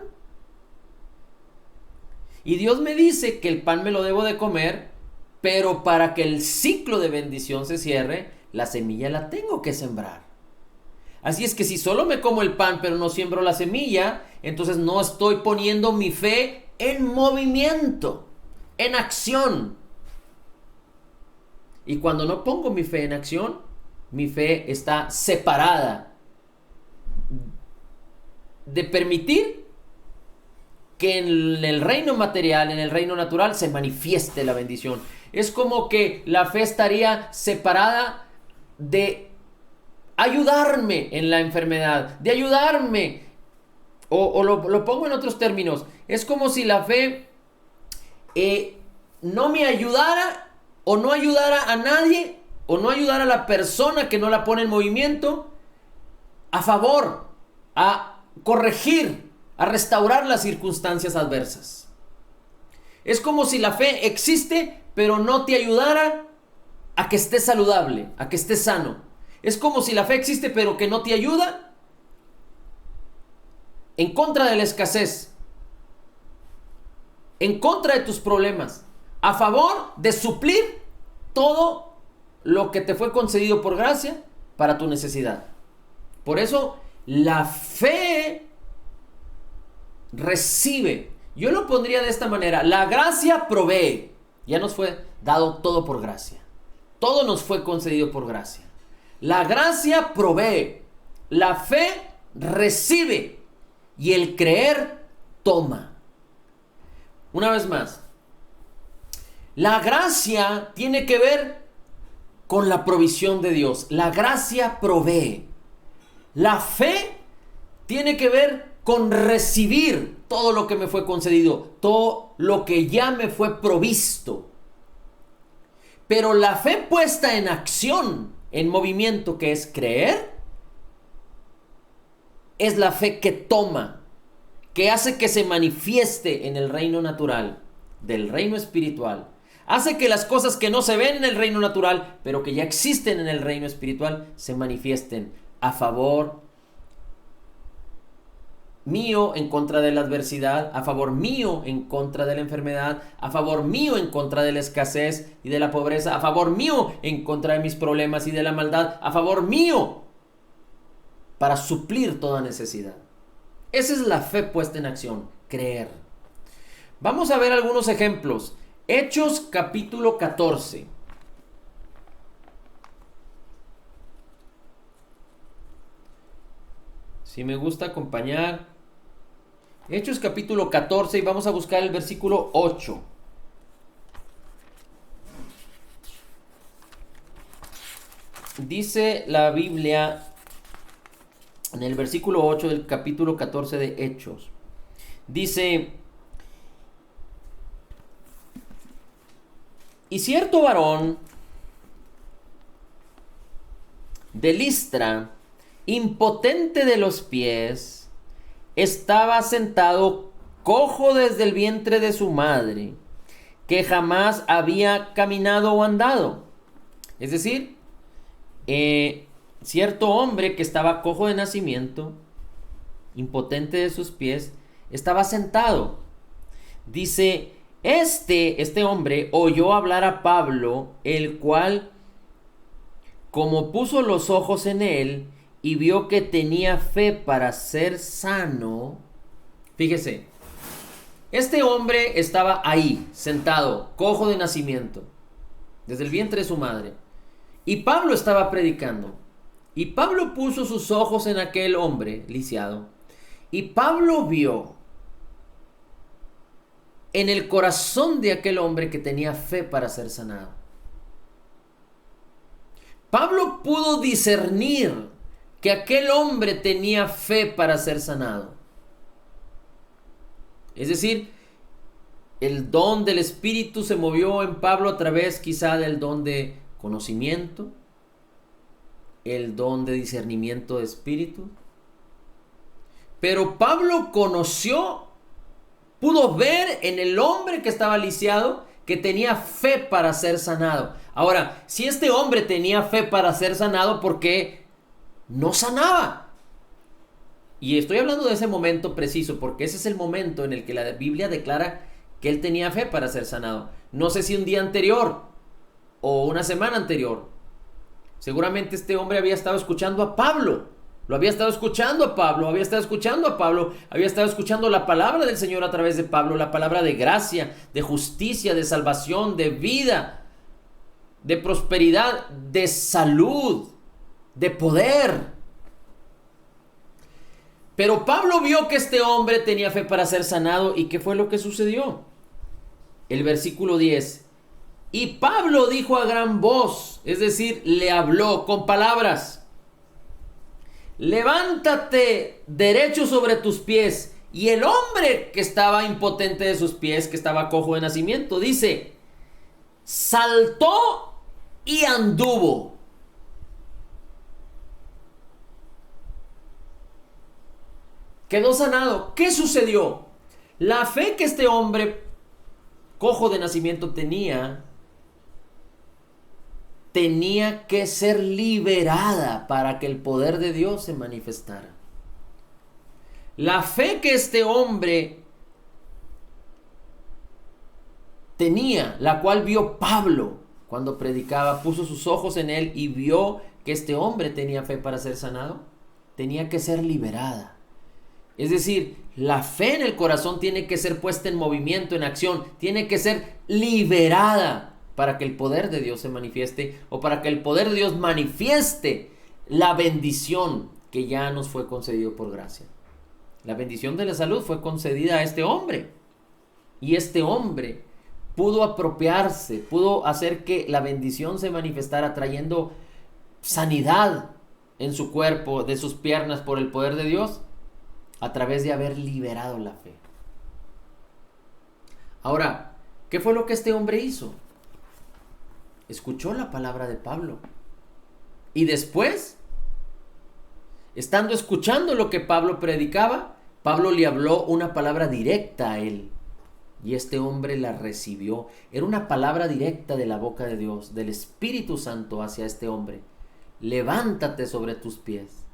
Y Dios me dice que el pan me lo debo de comer, pero para que el ciclo de bendición se cierre, la semilla la tengo que sembrar. Así es que si solo me como el pan pero no siembro la semilla, entonces no estoy poniendo mi fe en movimiento, en acción. Y cuando no pongo mi fe en acción, mi fe está separada de permitir que en el reino material, en el reino natural, se manifieste la bendición. Es como que la fe estaría separada de ayudarme en la enfermedad, de ayudarme, o lo pongo en otros términos, es como si la fe no me ayudara o no ayudara a nadie o no ayudar a la persona que no la pone en movimiento a favor, a corregir, a restaurar las circunstancias adversas. Es como si la fe existe, pero no te ayudara a que estés saludable, a que estés sano. Es como si la fe existe, pero que no te ayuda en contra de la escasez, en contra de tus problemas, a favor de suplir todo lo que te fue concedido por gracia para tu necesidad. Por eso la fe recibe. Yo lo pondría de esta manera: la gracia provee. Ya nos fue dado todo por gracia. Todo nos fue concedido por gracia. La gracia provee. La fe recibe. Y el creer toma. Una vez más, la gracia tiene que ver con la provisión de Dios. La gracia provee. La fe tiene que ver con recibir todo lo que me fue concedido, todo lo que ya me fue provisto. Pero la fe puesta en acción, en movimiento, que es creer, es la fe que toma, que hace que se manifieste en el reino natural, del reino espiritual. Hace que las cosas que no se ven en el reino natural, pero que ya existen en el reino espiritual, se manifiesten a favor mío en contra de la adversidad, a favor mío en contra de la enfermedad, a favor mío en contra de la escasez y de la pobreza, a favor mío en contra de mis problemas y de la maldad, a favor mío para suplir toda necesidad. Esa es la fe puesta en acción, creer. Vamos a ver algunos ejemplos. Hechos capítulo 14. Si me gusta acompañar. Hechos capítulo 14 y vamos a buscar el versículo 8. Dice la Biblia en el versículo 8 del capítulo 14 de Hechos. Dice: y cierto varón de Listra, impotente de los pies, estaba sentado cojo desde el vientre de su madre, que jamás había caminado o andado. Es decir, cierto hombre que estaba cojo de nacimiento, impotente de sus pies, estaba sentado. Dice: este hombre oyó hablar a Pablo, el cual, como puso los ojos en él y vio que tenía fe para ser sano. Fíjese, este hombre estaba ahí, sentado, cojo de nacimiento, desde el vientre de su madre. Y Pablo estaba predicando. Y Pablo puso sus ojos en aquel hombre lisiado. Y Pablo vio en el corazón de aquel hombre que tenía fe para ser sanado. Pablo pudo discernir que aquel hombre tenía fe para ser sanado. Es decir, el don del Espíritu se movió en Pablo a través quizá del don de conocimiento, el don de discernimiento de espíritu. Pero Pablo pudo ver en el hombre que estaba lisiado que tenía fe para ser sanado. Ahora, si este hombre tenía fe para ser sanado, ¿por qué no sanaba? Y estoy hablando de ese momento preciso, porque ese es el momento en el que la Biblia declara que él tenía fe para ser sanado. No sé si un día anterior o una semana anterior. Seguramente este hombre había estado escuchando a Pablo. Había estado escuchando la palabra del Señor a través de Pablo, la palabra de gracia, de justicia, de salvación, de vida, de prosperidad, de salud, de poder. Pero Pablo vio que este hombre tenía fe para ser sanado. ¿Y qué fue lo que sucedió? El versículo 10. Y Pablo dijo a gran voz, es decir, le habló con palabras: levántate derecho sobre tus pies. Y el hombre que estaba impotente de sus pies, que estaba cojo de nacimiento, dice, saltó y anduvo. Quedó sanado. ¿Qué sucedió? La fe que este hombre cojo de nacimiento tenía que ser liberada para que el poder de Dios se manifestara. La fe que este hombre tenía, la cual vio Pablo cuando predicaba, puso sus ojos en él y vio que este hombre tenía fe para ser sanado, tenía que ser liberada. Es decir, la fe en el corazón tiene que ser puesta en movimiento, en acción, tiene que ser liberada para que el poder de Dios se manifieste, o para que el poder de Dios manifieste la bendición que ya nos fue concedido por gracia. La bendición de la salud fue concedida a este hombre, y este hombre pudo apropiarse, pudo hacer que la bendición se manifestara trayendo sanidad en su cuerpo, de sus piernas, por el poder de Dios, a través de haber liberado la fe. Ahora, ¿qué fue lo que este hombre hizo? Escuchó la palabra de Pablo. Y después, estando escuchando lo que Pablo predicaba, Pablo le habló una palabra directa a él. Y este hombre la recibió. Era una palabra directa de la boca de Dios, del Espíritu Santo hacia este hombre. Levántate sobre tus pies.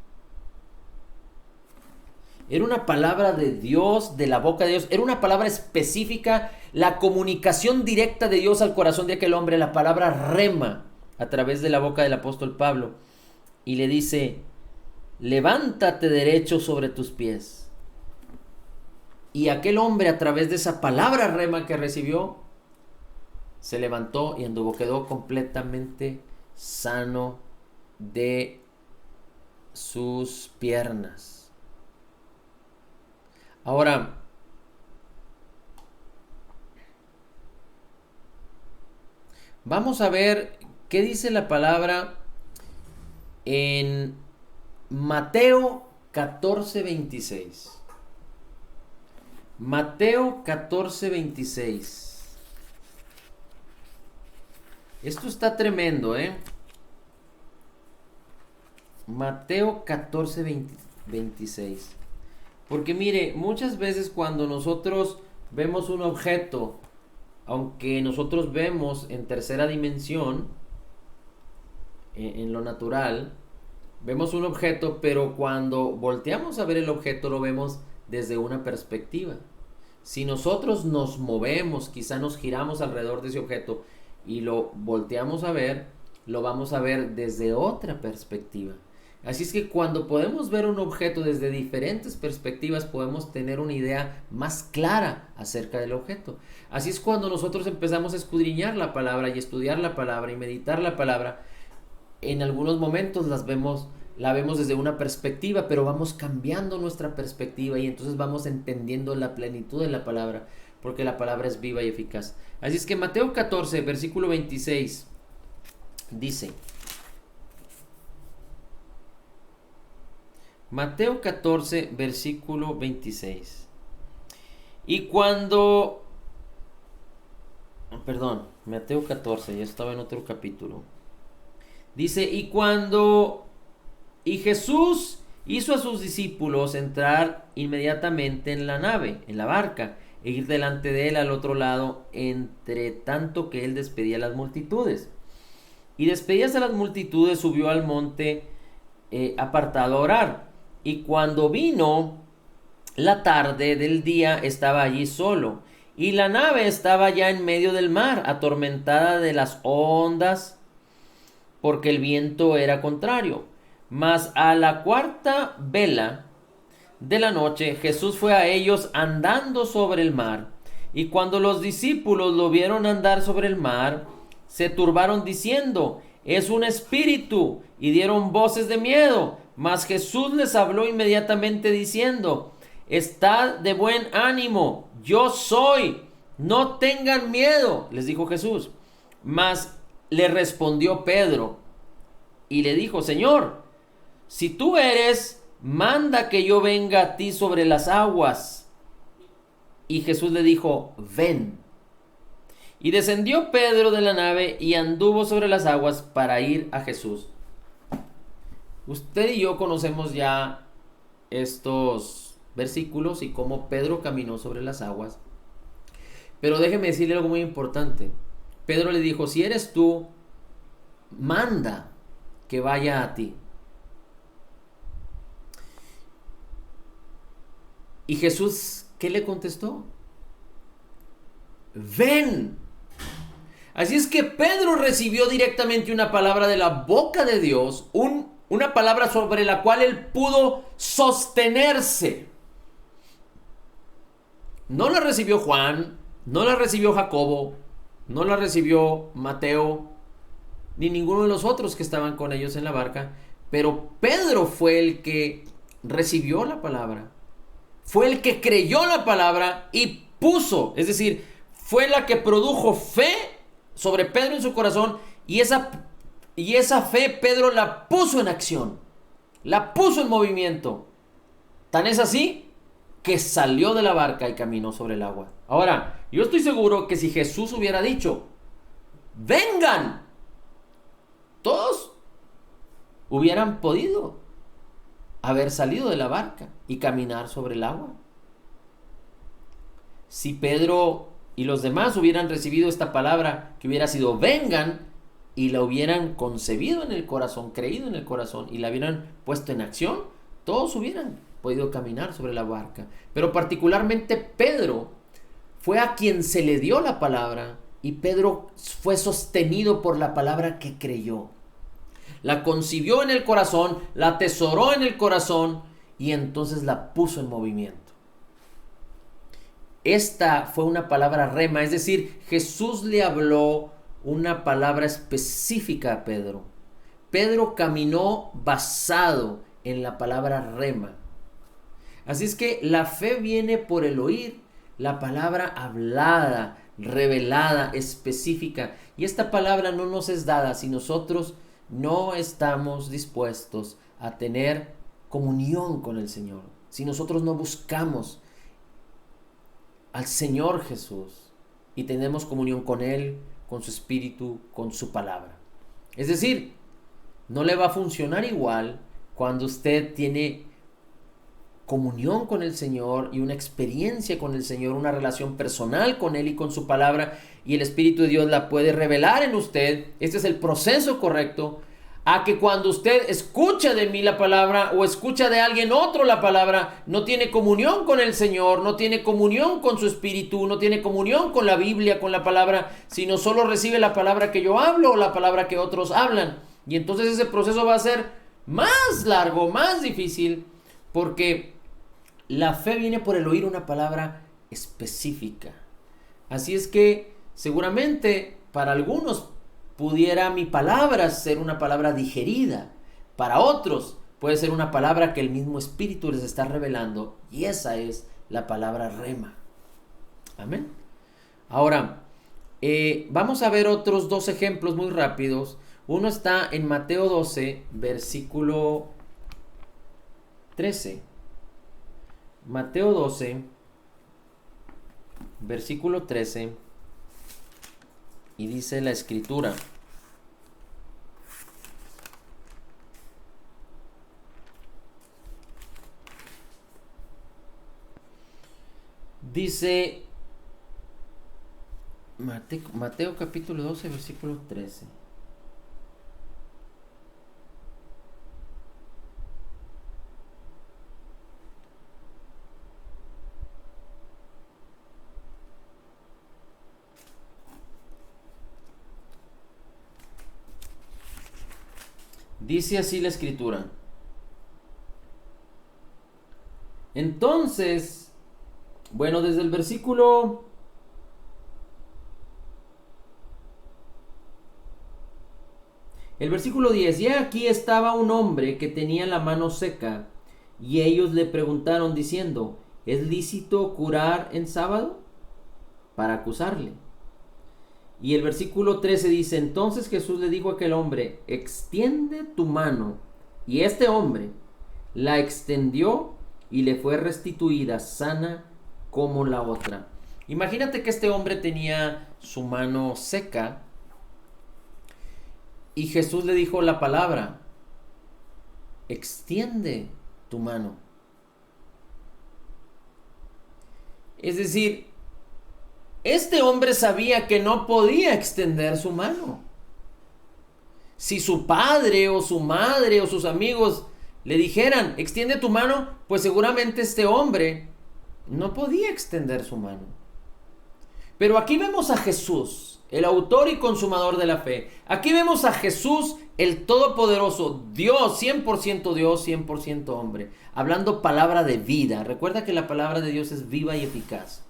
Era una palabra de Dios, de la boca de Dios. Era una palabra específica, la comunicación directa de Dios al corazón de aquel hombre, la palabra rema, a través de la boca del apóstol Pablo. Y le dice, levántate derecho sobre tus pies. Y aquel hombre, a través de esa palabra rema que recibió, se levantó y anduvo, quedó completamente sano de sus piernas. Ahora, vamos a ver qué dice la palabra en Mateo 14:26. Mateo 14:26. Esto está tremendo, ¿eh? Mateo 14:26. Porque mire, muchas veces cuando nosotros vemos un objeto, aunque nosotros vemos en tercera dimensión, en lo natural, vemos un objeto, pero cuando volteamos a ver el objeto lo vemos desde una perspectiva. Si nosotros nos movemos, quizá nos giramos alrededor de ese objeto y lo volteamos a ver, lo vamos a ver desde otra perspectiva. Así es que cuando podemos ver un objeto desde diferentes perspectivas, podemos tener una idea más clara acerca del objeto. Así es cuando nosotros empezamos a escudriñar la palabra y estudiar la palabra y meditar la palabra. En algunos momentos la vemos desde una perspectiva, pero vamos cambiando nuestra perspectiva y entonces vamos entendiendo la plenitud de la palabra, porque la palabra es viva y eficaz. Así es que Mateo 14, versículo 26, dice... Mateo 14, versículo 26. Mateo 14, ya estaba en otro capítulo. Dice, y Jesús hizo a sus discípulos entrar inmediatamente en la nave, en la barca, e ir delante de él al otro lado, entre tanto que él despedía a las multitudes. Y despedidas a las multitudes, subió al monte apartado a orar. Y cuando vino la tarde del día, estaba allí solo. Y la nave estaba ya en medio del mar, atormentada de las ondas, porque el viento era contrario. Mas a la cuarta vela de la noche, Jesús fue a ellos andando sobre el mar. Y cuando los discípulos lo vieron andar sobre el mar, se turbaron diciendo, es un espíritu, y dieron voces de miedo. Mas Jesús les habló inmediatamente diciendo, estad de buen ánimo, yo soy, no tengan miedo, les dijo Jesús. Mas le respondió Pedro y le dijo, Señor, si tú eres, manda que yo venga a ti sobre las aguas. Y Jesús le dijo, ven. Y descendió Pedro de la nave y anduvo sobre las aguas para ir a Jesús. Usted y yo conocemos ya estos versículos y cómo Pedro caminó sobre las aguas. Pero déjeme decirle algo muy importante. Pedro le dijo, si eres tú, manda que vaya a ti. Y Jesús, ¿qué le contestó? Ven. Así es que Pedro recibió directamente una palabra de la boca de Dios, una palabra sobre la cual él pudo sostenerse. No la recibió Juan, no la recibió Jacobo, no la recibió Mateo, ni ninguno de los otros que estaban con ellos en la barca, pero Pedro fue el que recibió la palabra, fue el que creyó la palabra y puso, es decir, fue la que produjo fe sobre Pedro en su corazón, y esa fe Pedro la puso en acción, la puso en movimiento. Tan es así que salió de la barca y caminó sobre el agua. Ahora, yo estoy seguro que si Jesús hubiera dicho, vengan, todos hubieran podido haber salido de la barca y caminar sobre el agua. Si Pedro y los demás hubieran recibido esta palabra que hubiera sido vengan, y la hubieran concebido en el corazón, creído en el corazón y la hubieran puesto en acción, todos hubieran podido caminar sobre la barca. Pero particularmente Pedro fue a quien se le dio la palabra, y Pedro fue sostenido por la palabra que creyó. La concibió en el corazón, la atesoró en el corazón y entonces la puso en movimiento. Esta fue una palabra rema, es decir, Jesús le habló una palabra específica a Pedro. Pedro caminó basado en la palabra rema. Así es que la fe viene por el oír, la palabra hablada, revelada, específica. Y esta palabra no nos es dada si nosotros no estamos dispuestos a tener comunión con el Señor. Si nosotros no buscamos al Señor Jesús y tenemos comunión con Él, con su Espíritu, con su palabra. Es decir, no le va a funcionar igual cuando usted tiene comunión con el Señor y una experiencia con el Señor, una relación personal con Él y con su palabra, y el Espíritu de Dios la puede revelar en usted. Este es el proceso correcto. A que cuando usted escucha de mí la palabra o escucha de alguien otro la palabra, no tiene comunión con el Señor, no tiene comunión con su Espíritu, no tiene comunión con la Biblia, con la palabra, sino solo recibe la palabra que yo hablo o la palabra que otros hablan. Y entonces ese proceso va a ser más largo, más difícil, porque la fe viene por el oír una palabra específica. Así es que seguramente para algunos pudiera mi palabra ser una palabra digerida. Para otros puede ser una palabra que el mismo Espíritu les está revelando, y esa es la palabra rema. Amén. Ahora, vamos a ver otros dos ejemplos muy rápidos. Uno está en Mateo 12, versículo 13. Mateo 12, versículo 13. Y dice la Escritura: dice Mateo capítulo 12, versículo 13. Dice así la Escritura: entonces, bueno, desde el versículo 10, y aquí estaba un hombre que tenía la mano seca, y ellos le preguntaron diciendo: ¿es lícito curar en sábado? Para acusarle. Y el versículo 13 dice: entonces Jesús le dijo a aquel hombre: extiende tu mano. Y este hombre la extendió y le fue restituida sana como la otra. Imagínate que este hombre tenía su mano seca y Jesús le dijo la palabra: extiende tu mano. Es decir, este hombre sabía que no podía extender su mano. Si su padre o su madre o sus amigos le dijeran: extiende tu mano, pues seguramente este hombre no podía extender su mano. Pero aquí vemos a Jesús, el autor y consumador de la fe. Aquí vemos a Jesús, el Todopoderoso, Dios, 100% Dios, 100% hombre, hablando palabra de vida. Recuerda que la palabra de Dios es viva y eficaz.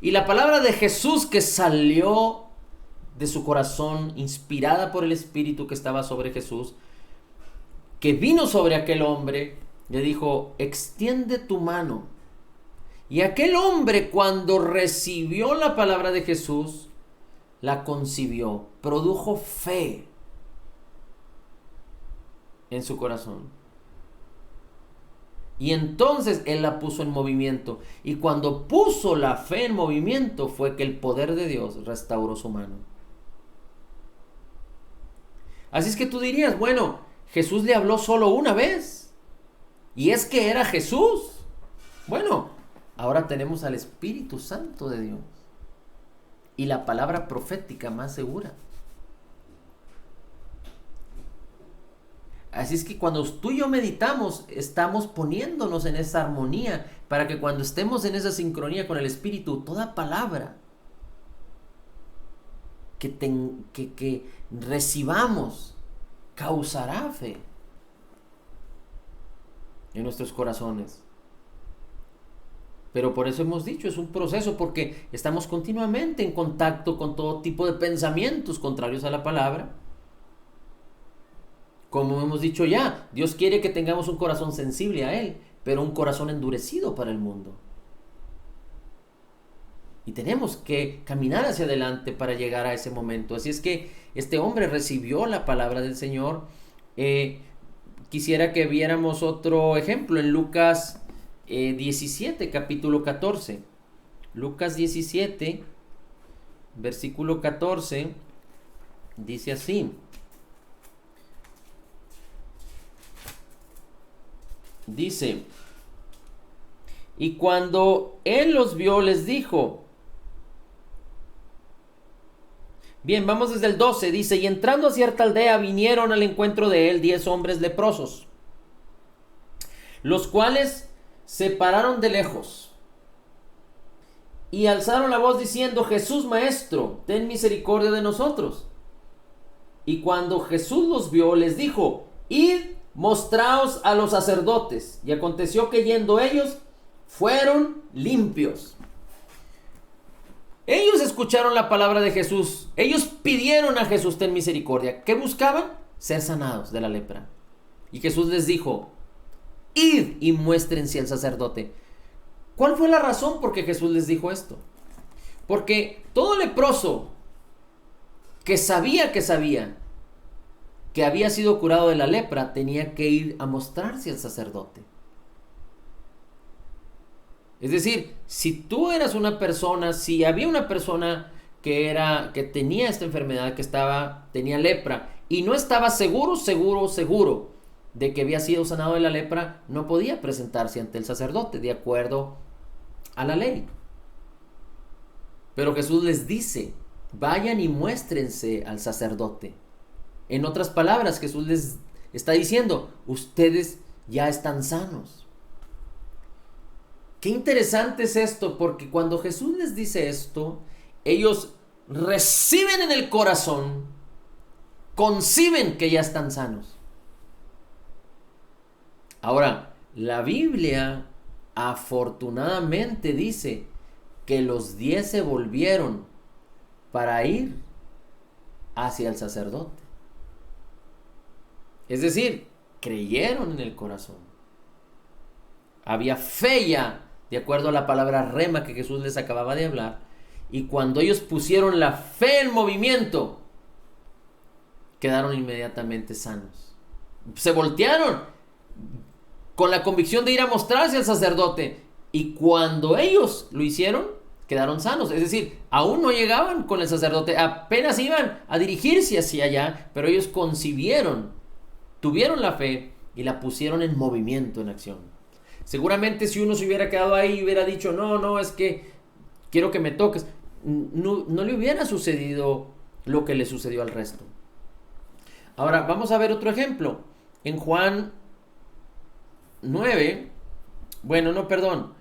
Y la palabra de Jesús que salió de su corazón, inspirada por el Espíritu que estaba sobre Jesús, que vino sobre aquel hombre, le dijo: extiende tu mano. Y aquel hombre, cuando recibió la palabra de Jesús, la concibió, produjo fe en su corazón. Y entonces él la puso en movimiento. Y cuando puso la fe en movimiento, fue que el poder de Dios restauró su mano. Así es que tú dirías: bueno, Jesús le habló solo una vez, y es que era Jesús. Bueno, ahora tenemos al Espíritu Santo de Dios y la palabra profética más segura. Así es que cuando tú y yo meditamos, estamos poniéndonos en esa armonía para que cuando estemos en esa sincronía con el Espíritu, toda palabra que recibamos causará fe en nuestros corazones. Pero por eso hemos dicho, es un proceso, porque estamos continuamente en contacto con todo tipo de pensamientos contrarios a la palabra. Como hemos dicho ya, Dios quiere que tengamos un corazón sensible a Él, pero un corazón endurecido para el mundo. Y tenemos que caminar hacia adelante para llegar a ese momento. Así es que este hombre recibió la palabra del Señor. Quisiera que viéramos otro ejemplo en Lucas 17, capítulo 14. Lucas 17, versículo 14, dice así. Dice: y cuando él los vio, les dijo... Bien, vamos desde el 12. Dice: y entrando a cierta aldea, vinieron al encuentro de él 10 hombres leprosos, los cuales se pararon de lejos y alzaron la voz diciendo: Jesús, Maestro, ten misericordia de nosotros. Y cuando Jesús los vio, les dijo: id, mostraos a los sacerdotes. Y aconteció que yendo ellos, fueron limpios. Ellos escucharon la palabra de Jesús. Ellos pidieron a Jesús: ten misericordia. ¿Qué buscaban? Ser sanados de la lepra. Y Jesús les dijo: id y muéstrense al sacerdote. ¿Cuál fue la razón por qué Jesús les dijo esto? Porque todo leproso que sabía que había sido curado de la lepra, tenía que ir a mostrarse al sacerdote. Es decir, si tú eras una persona, si había una persona que tenía esta enfermedad, tenía lepra, y no estaba seguro de que había sido sanado de la lepra, no podía presentarse ante el sacerdote de acuerdo a la ley. Pero Jesús les dice: vayan y muéstrense al sacerdote. En otras palabras, Jesús les está diciendo: ustedes ya están sanos. Qué interesante es esto, porque cuando Jesús les dice esto, ellos reciben en el corazón, conciben que ya están sanos. Ahora, la Biblia afortunadamente dice que los 10 se volvieron para ir hacia el sacerdote. Es decir, creyeron en el corazón. Había fe ya, de acuerdo a la palabra rema que Jesús les acababa de hablar. Y cuando ellos pusieron la fe en movimiento, quedaron inmediatamente sanos. Se voltearon con la convicción de ir a mostrarse al sacerdote. Y cuando ellos lo hicieron, quedaron sanos. Es decir, aún no llegaban con el sacerdote, apenas iban a dirigirse hacia allá, pero ellos concibieron, tuvieron la fe y la pusieron en movimiento, en acción. Seguramente si uno se hubiera quedado ahí y hubiera dicho, no, es que quiero que me toques, no le hubiera sucedido lo que le sucedió al resto. Ahora, vamos a ver otro ejemplo. En Juan 9, bueno, no, perdón.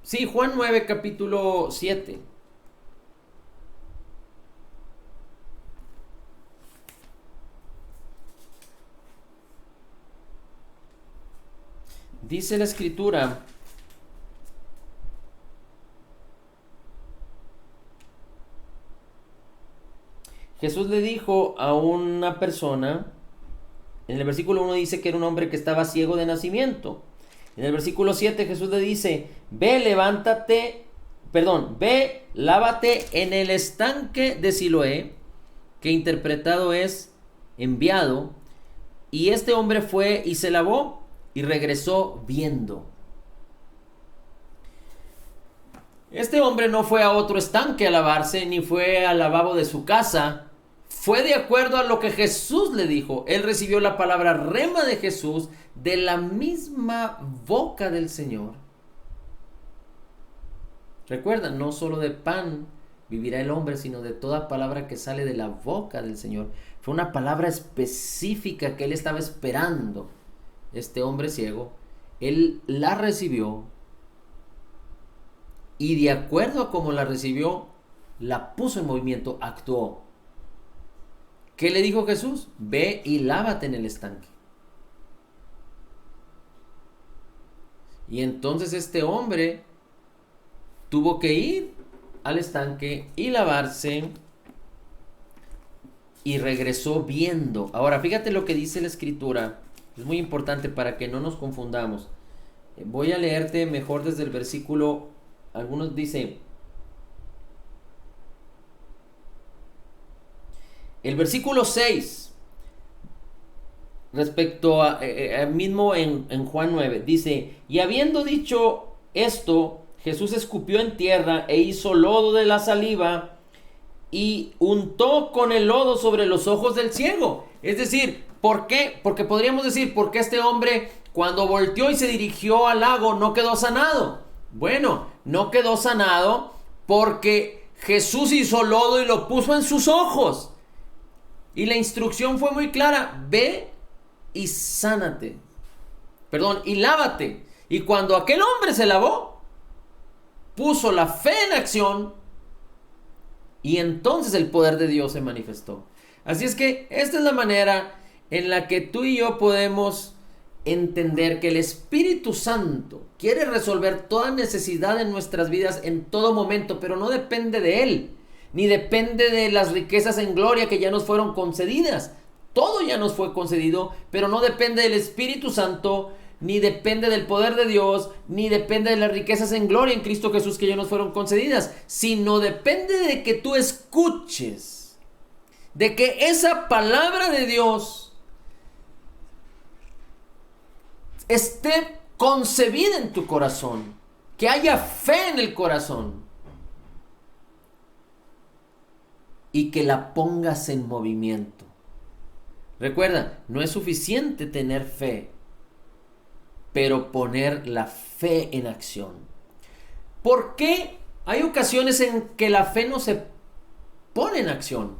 Sí, Juan 9, capítulo 7. Dice la escritura: Jesús le dijo a una persona, en el versículo 1 dice que era un hombre que estaba ciego de nacimiento. En el versículo 7 Jesús le dice, ve, lávate en el estanque de Siloé, que interpretado es enviado. Y este hombre fue y se lavó y regresó viendo. Este hombre no fue a otro estanque a lavarse, ni fue al lavabo de su casa. Fue de acuerdo a lo que Jesús le dijo. Él recibió la palabra rema de Jesús de la misma boca del Señor. Recuerda, no solo de pan vivirá el hombre, sino de toda palabra que sale de la boca del Señor. Fue una palabra específica que él estaba esperando. Este hombre ciego, él la recibió y de acuerdo a cómo la recibió, la puso en movimiento, actuó. ¿Qué le dijo Jesús? Ve y lávate en el estanque. Y entonces este hombre tuvo que ir al estanque y lavarse y regresó viendo. Ahora, fíjate lo que dice la escritura. Es muy importante para que no nos confundamos. Voy a leerte mejor desde el versículo. Algunos dicen. El versículo 6. Respecto a mismo en Juan 9. Dice. Y habiendo dicho esto, Jesús escupió en tierra e hizo lodo de la saliva y untó con el lodo sobre los ojos del ciego. Es decir, ¿por qué? Porque podríamos decir, ¿por qué este hombre cuando volteó y se dirigió al lago no quedó sanado? Bueno, no quedó sanado porque Jesús hizo lodo y lo puso en sus ojos. Y la instrucción fue muy clara, ve y sánate. Y lávate. Y cuando aquel hombre se lavó, puso la fe en acción y entonces el poder de Dios se manifestó. Así es que esta es la manera en la que tú y yo podemos entender que el Espíritu Santo quiere resolver toda necesidad en nuestras vidas en todo momento, pero no depende de Él, ni depende de las riquezas en gloria que ya nos fueron concedidas. Todo ya nos fue concedido, pero no depende del Espíritu Santo, ni depende del poder de Dios, ni depende de las riquezas en gloria en Cristo Jesús que ya nos fueron concedidas, sino depende de que tú escuches, de que esa palabra de Dios esté concebida en tu corazón, que haya fe en el corazón y que la pongas en movimiento. Recuerda, no es suficiente tener fe, pero poner la fe en acción. ¿Por qué hay ocasiones en que la fe no se pone en acción?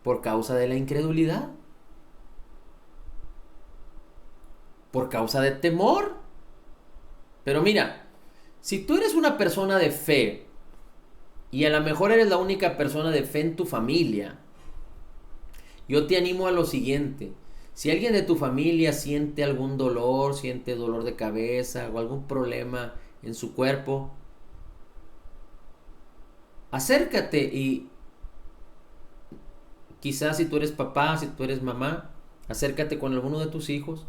Por causa de la incredulidad, por causa de temor. Pero mira, si tú eres una persona de fe y a lo mejor eres la única persona de fe en tu familia, yo te animo a lo siguiente. Si alguien de tu familia siente algún dolor, siente dolor de cabeza o algún problema en su cuerpo, acércate y quizás si tú eres papá, si tú eres mamá, acércate con alguno de tus hijos,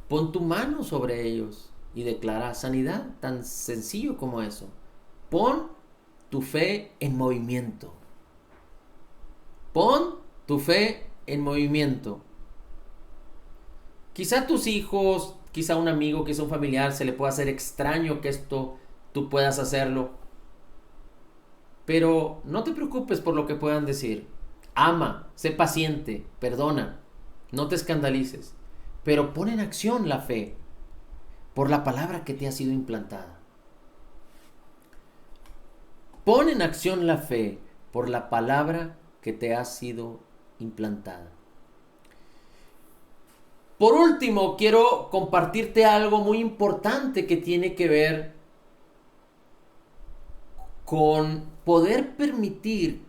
pon tu mano sobre ellos y declara sanidad, tan sencillo como eso. Pon tu fe en movimiento. Pon tu fe en movimiento. Quizá tus hijos, quizá un amigo, quizá un familiar se le pueda hacer extraño que esto tú puedas hacerlo. Pero no te preocupes por lo que puedan decir. Ama, sé paciente, perdona, no te escandalices. Pero pon en acción la fe por la palabra que te ha sido implantada. Pon en acción la fe por la palabra que te ha sido implantada. Por último, quiero compartirte algo muy importante que tiene que ver con poder permitir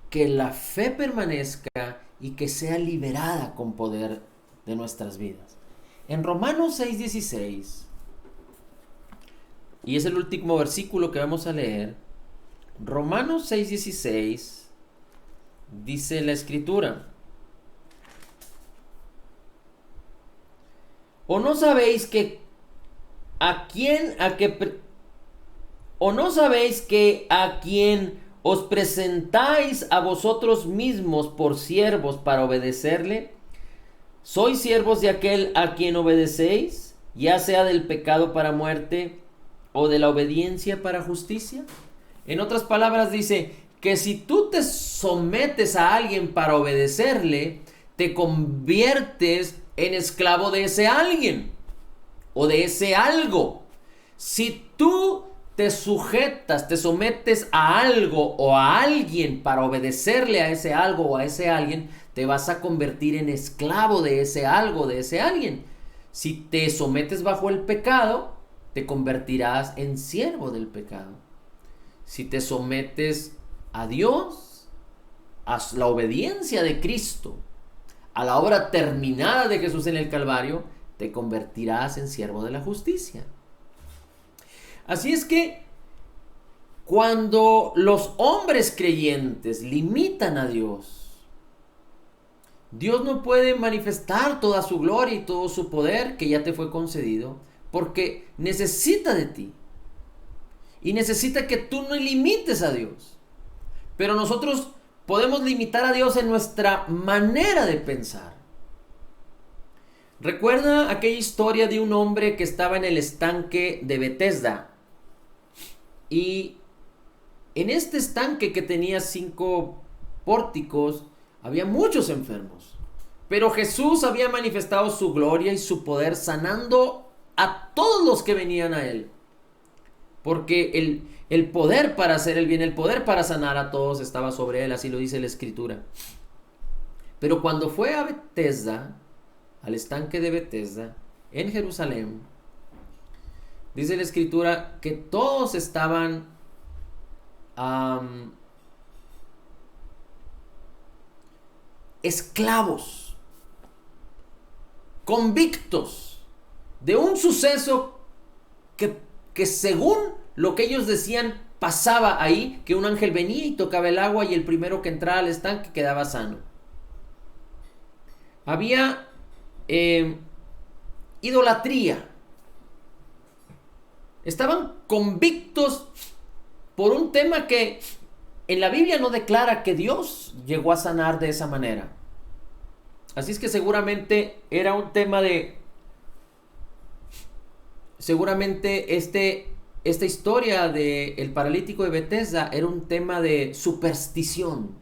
que la fe permanezca y que sea liberada con poder de nuestras vidas. En Romanos 6:16, y es el último versículo que vamos a leer, Romanos 6:16 dice la Escritura: ¿O no sabéis que a quien os presentáis a vosotros mismos por siervos para obedecerle, sois siervos de aquel a quien obedecéis, ya sea del pecado para muerte o de la obediencia para justicia? En otras palabras dice que si tú te sometes a alguien para obedecerle, te conviertes en esclavo de ese alguien o de ese algo. Si tú te sujetas, te sometes a algo o a alguien para obedecerle a ese algo o a ese alguien, te vas a convertir en esclavo de ese algo, de ese alguien. Si te sometes bajo el pecado, te convertirás en siervo del pecado. Si te sometes a Dios, a la obediencia de Cristo, a la obra terminada de Jesús en el Calvario, te convertirás en siervo de la justicia. Así es que cuando los hombres creyentes limitan a Dios, Dios no puede manifestar toda su gloria y todo su poder que ya te fue concedido, porque necesita de ti. Y necesita que tú no limites a Dios. Pero nosotros podemos limitar a Dios en nuestra manera de pensar. ¿Recuerda aquella historia de un hombre que estaba en el estanque de Betesda? Y en este estanque, que tenía 5 pórticos, había muchos enfermos. Pero Jesús había manifestado su gloria y su poder sanando a todos los que venían a él. Porque el poder para hacer el bien, el poder para sanar a todos estaba sobre él, así lo dice la Escritura. Pero cuando fue a Betesda, al estanque de Betesda, en Jerusalén, dice la Escritura que todos estaban esclavos, convictos de un suceso que según lo que ellos decían pasaba ahí, que un ángel venía y tocaba el agua y el primero que entraba al estanque quedaba sano. Había idolatría. Estaban convictos por un tema que en la Biblia no declara que Dios llegó a sanar de esa manera. Así es que seguramente era un tema de... Seguramente esta historia del paralítico de Betesda era un tema de superstición.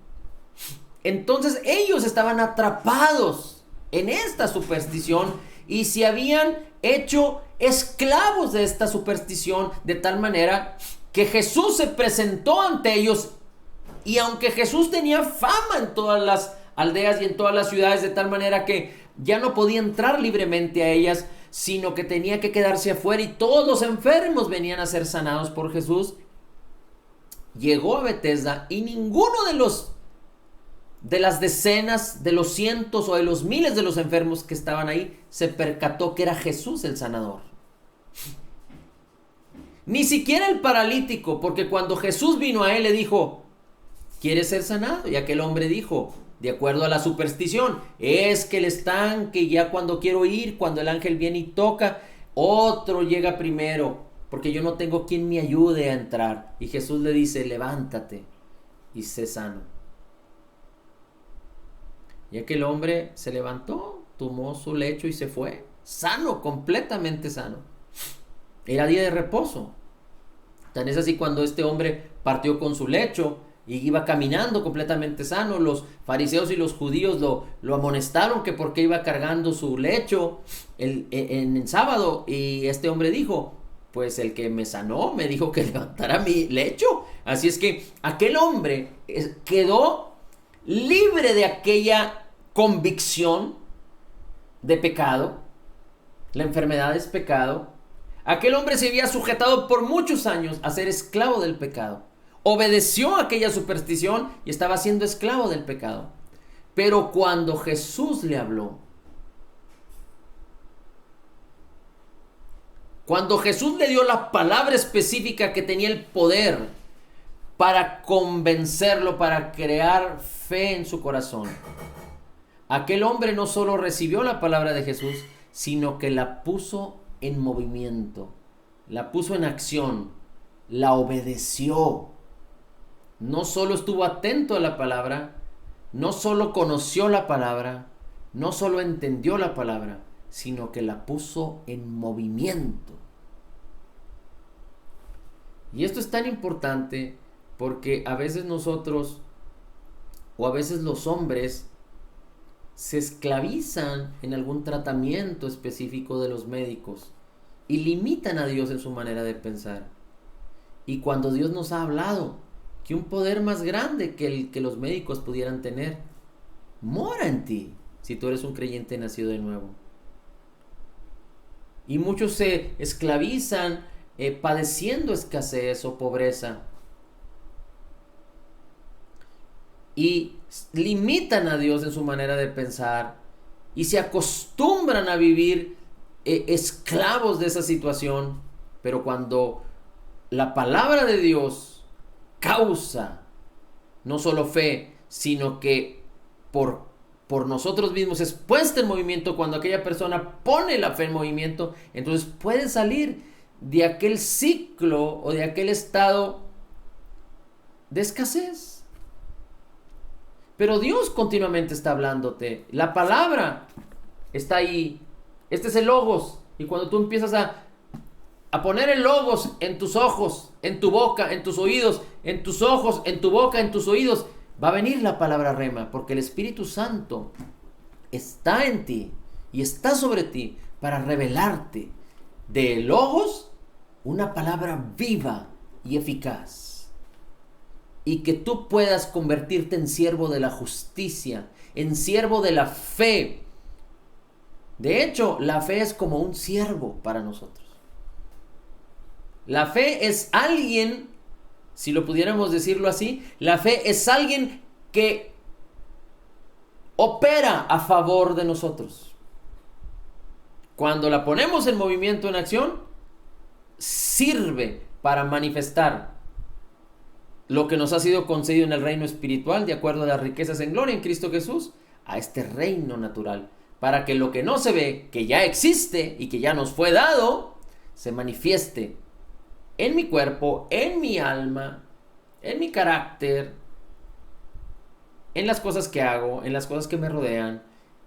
Entonces ellos estaban atrapados en esta superstición y se habían hecho esclavos de esta superstición, de tal manera que Jesús se presentó ante ellos, y aunque Jesús tenía fama en todas las aldeas y en todas las ciudades, de tal manera que ya no podía entrar libremente a ellas, sino que tenía que quedarse afuera, y todos los enfermos venían a ser sanados por Jesús, llegó a Betesda y ninguno de las decenas, de los cientos o de los miles de los enfermos que estaban ahí se percató que era Jesús el sanador. Ni siquiera el paralítico, porque cuando Jesús vino a él le dijo: ¿quieres ser sanado? Y aquel hombre dijo, de acuerdo a la superstición, es que el estanque, ya cuando quiero ir, cuando el ángel viene y toca, otro llega primero, porque yo no tengo quien me ayude a entrar. Y Jesús le dice: levántate y sé sano. Y aquel hombre se levantó, tomó su lecho y se fue, sano, completamente sano. Era día de reposo. Tan es así cuando este hombre partió con su lecho y iba caminando completamente sano, los fariseos y los judíos lo amonestaron que por qué iba cargando su lecho en el sábado, y este hombre dijo, pues el que me sanó me dijo que levantara mi lecho. Así es que aquel hombre quedó libre de aquella convicción de pecado. La enfermedad es pecado. Aquel hombre se había sujetado por muchos años a ser esclavo del pecado. Obedeció a aquella superstición y estaba siendo esclavo del pecado. Pero cuando Jesús le habló, cuando Jesús le dio la palabra específica que tenía el poder para convencerlo, para crear fe en su corazón, aquel hombre no solo recibió la palabra de Jesús, sino que la puso en movimiento, la puso en acción, la obedeció. No solo estuvo atento a la palabra, no solo conoció la palabra, no solo entendió la palabra, sino que la puso en movimiento. Y esto es tan importante porque a veces nosotros, o a veces los hombres, se esclavizan en algún tratamiento específico de los médicos y limitan a Dios en su manera de pensar. Y cuando Dios nos ha hablado que un poder más grande que el que los médicos pudieran tener mora en ti, si tú eres un creyente nacido de nuevo. Y muchos se esclavizan padeciendo escasez o pobreza y limitan a Dios en su manera de pensar y se acostumbran a vivir esclavos de esa situación. Pero cuando la palabra de Dios causa no solo fe, sino que por nosotros mismos es puesta en movimiento, cuando aquella persona pone la fe en movimiento, entonces puede salir de aquel ciclo o de aquel estado de escasez. Pero Dios continuamente está hablándote. La palabra está ahí. Este es el logos. Y cuando tú empiezas a poner el logos en tus ojos, en tu boca, en tus oídos, en tus ojos, en tu boca, en tus oídos, va a venir la palabra rema, porque el Espíritu Santo está en ti y está sobre ti para revelarte de logos una palabra viva y eficaz. Y que tú puedas convertirte en siervo de la justicia, en siervo de la fe. De hecho, la fe es como un siervo para nosotros. La fe es alguien, si lo pudiéramos decirlo así, la fe es alguien que opera a favor de nosotros. Cuando la ponemos en movimiento, en acción, sirve para manifestar lo que nos ha sido concedido en el reino espiritual, de acuerdo a las riquezas en gloria en Cristo Jesús, a este reino natural, para que lo que no se ve, que ya existe y que ya nos fue dado, se manifieste en mi cuerpo, en mi alma, en mi carácter, en las cosas que hago, en las cosas que me rodean,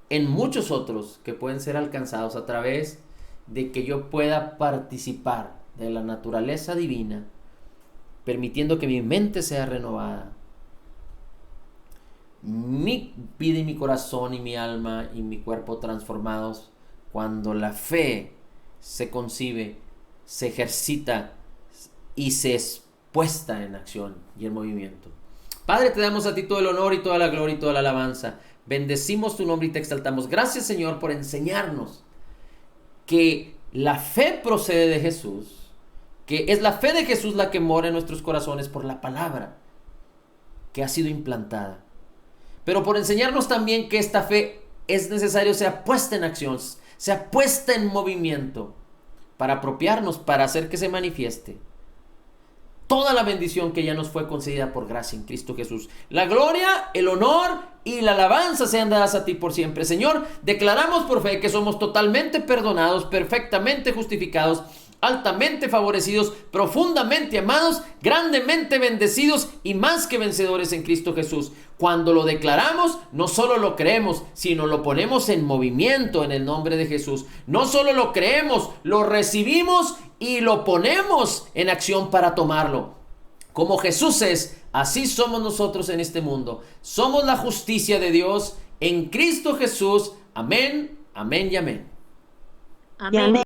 en muchos otros que pueden ser alcanzados a través de que yo pueda participar de la naturaleza divina, permitiendo que mi mente sea renovada, mi vida y mi corazón y mi alma y mi cuerpo transformados, cuando la fe se concibe, se ejercita y se es puesta en acción y en movimiento. Padre, te damos a ti todo el honor y toda la gloria y toda la alabanza. Bendecimos tu nombre y te exaltamos. Gracias, Señor, por enseñarnos que la fe procede de Jesús, que es la fe de Jesús la que mora en nuestros corazones por la palabra que ha sido implantada. Pero por enseñarnos también que esta fe es necesario sea puesta en acción, sea puesta en movimiento para apropiarnos, para hacer que se manifieste toda la bendición que ya nos fue concedida por gracia en Cristo Jesús. La gloria, el honor y la alabanza sean dadas a ti por siempre. Señor, declaramos por fe que somos totalmente perdonados, perfectamente justificados, altamente favorecidos, profundamente amados, grandemente bendecidos y más que vencedores en Cristo Jesús. Cuando lo declaramos, no solo lo creemos, sino lo ponemos en movimiento en el nombre de Jesús. No solo lo creemos, lo recibimos y lo ponemos en acción para tomarlo. Como Jesús es, así somos nosotros en este mundo. Somos la justicia de Dios en Cristo Jesús. Amén, amén y amén. Amén.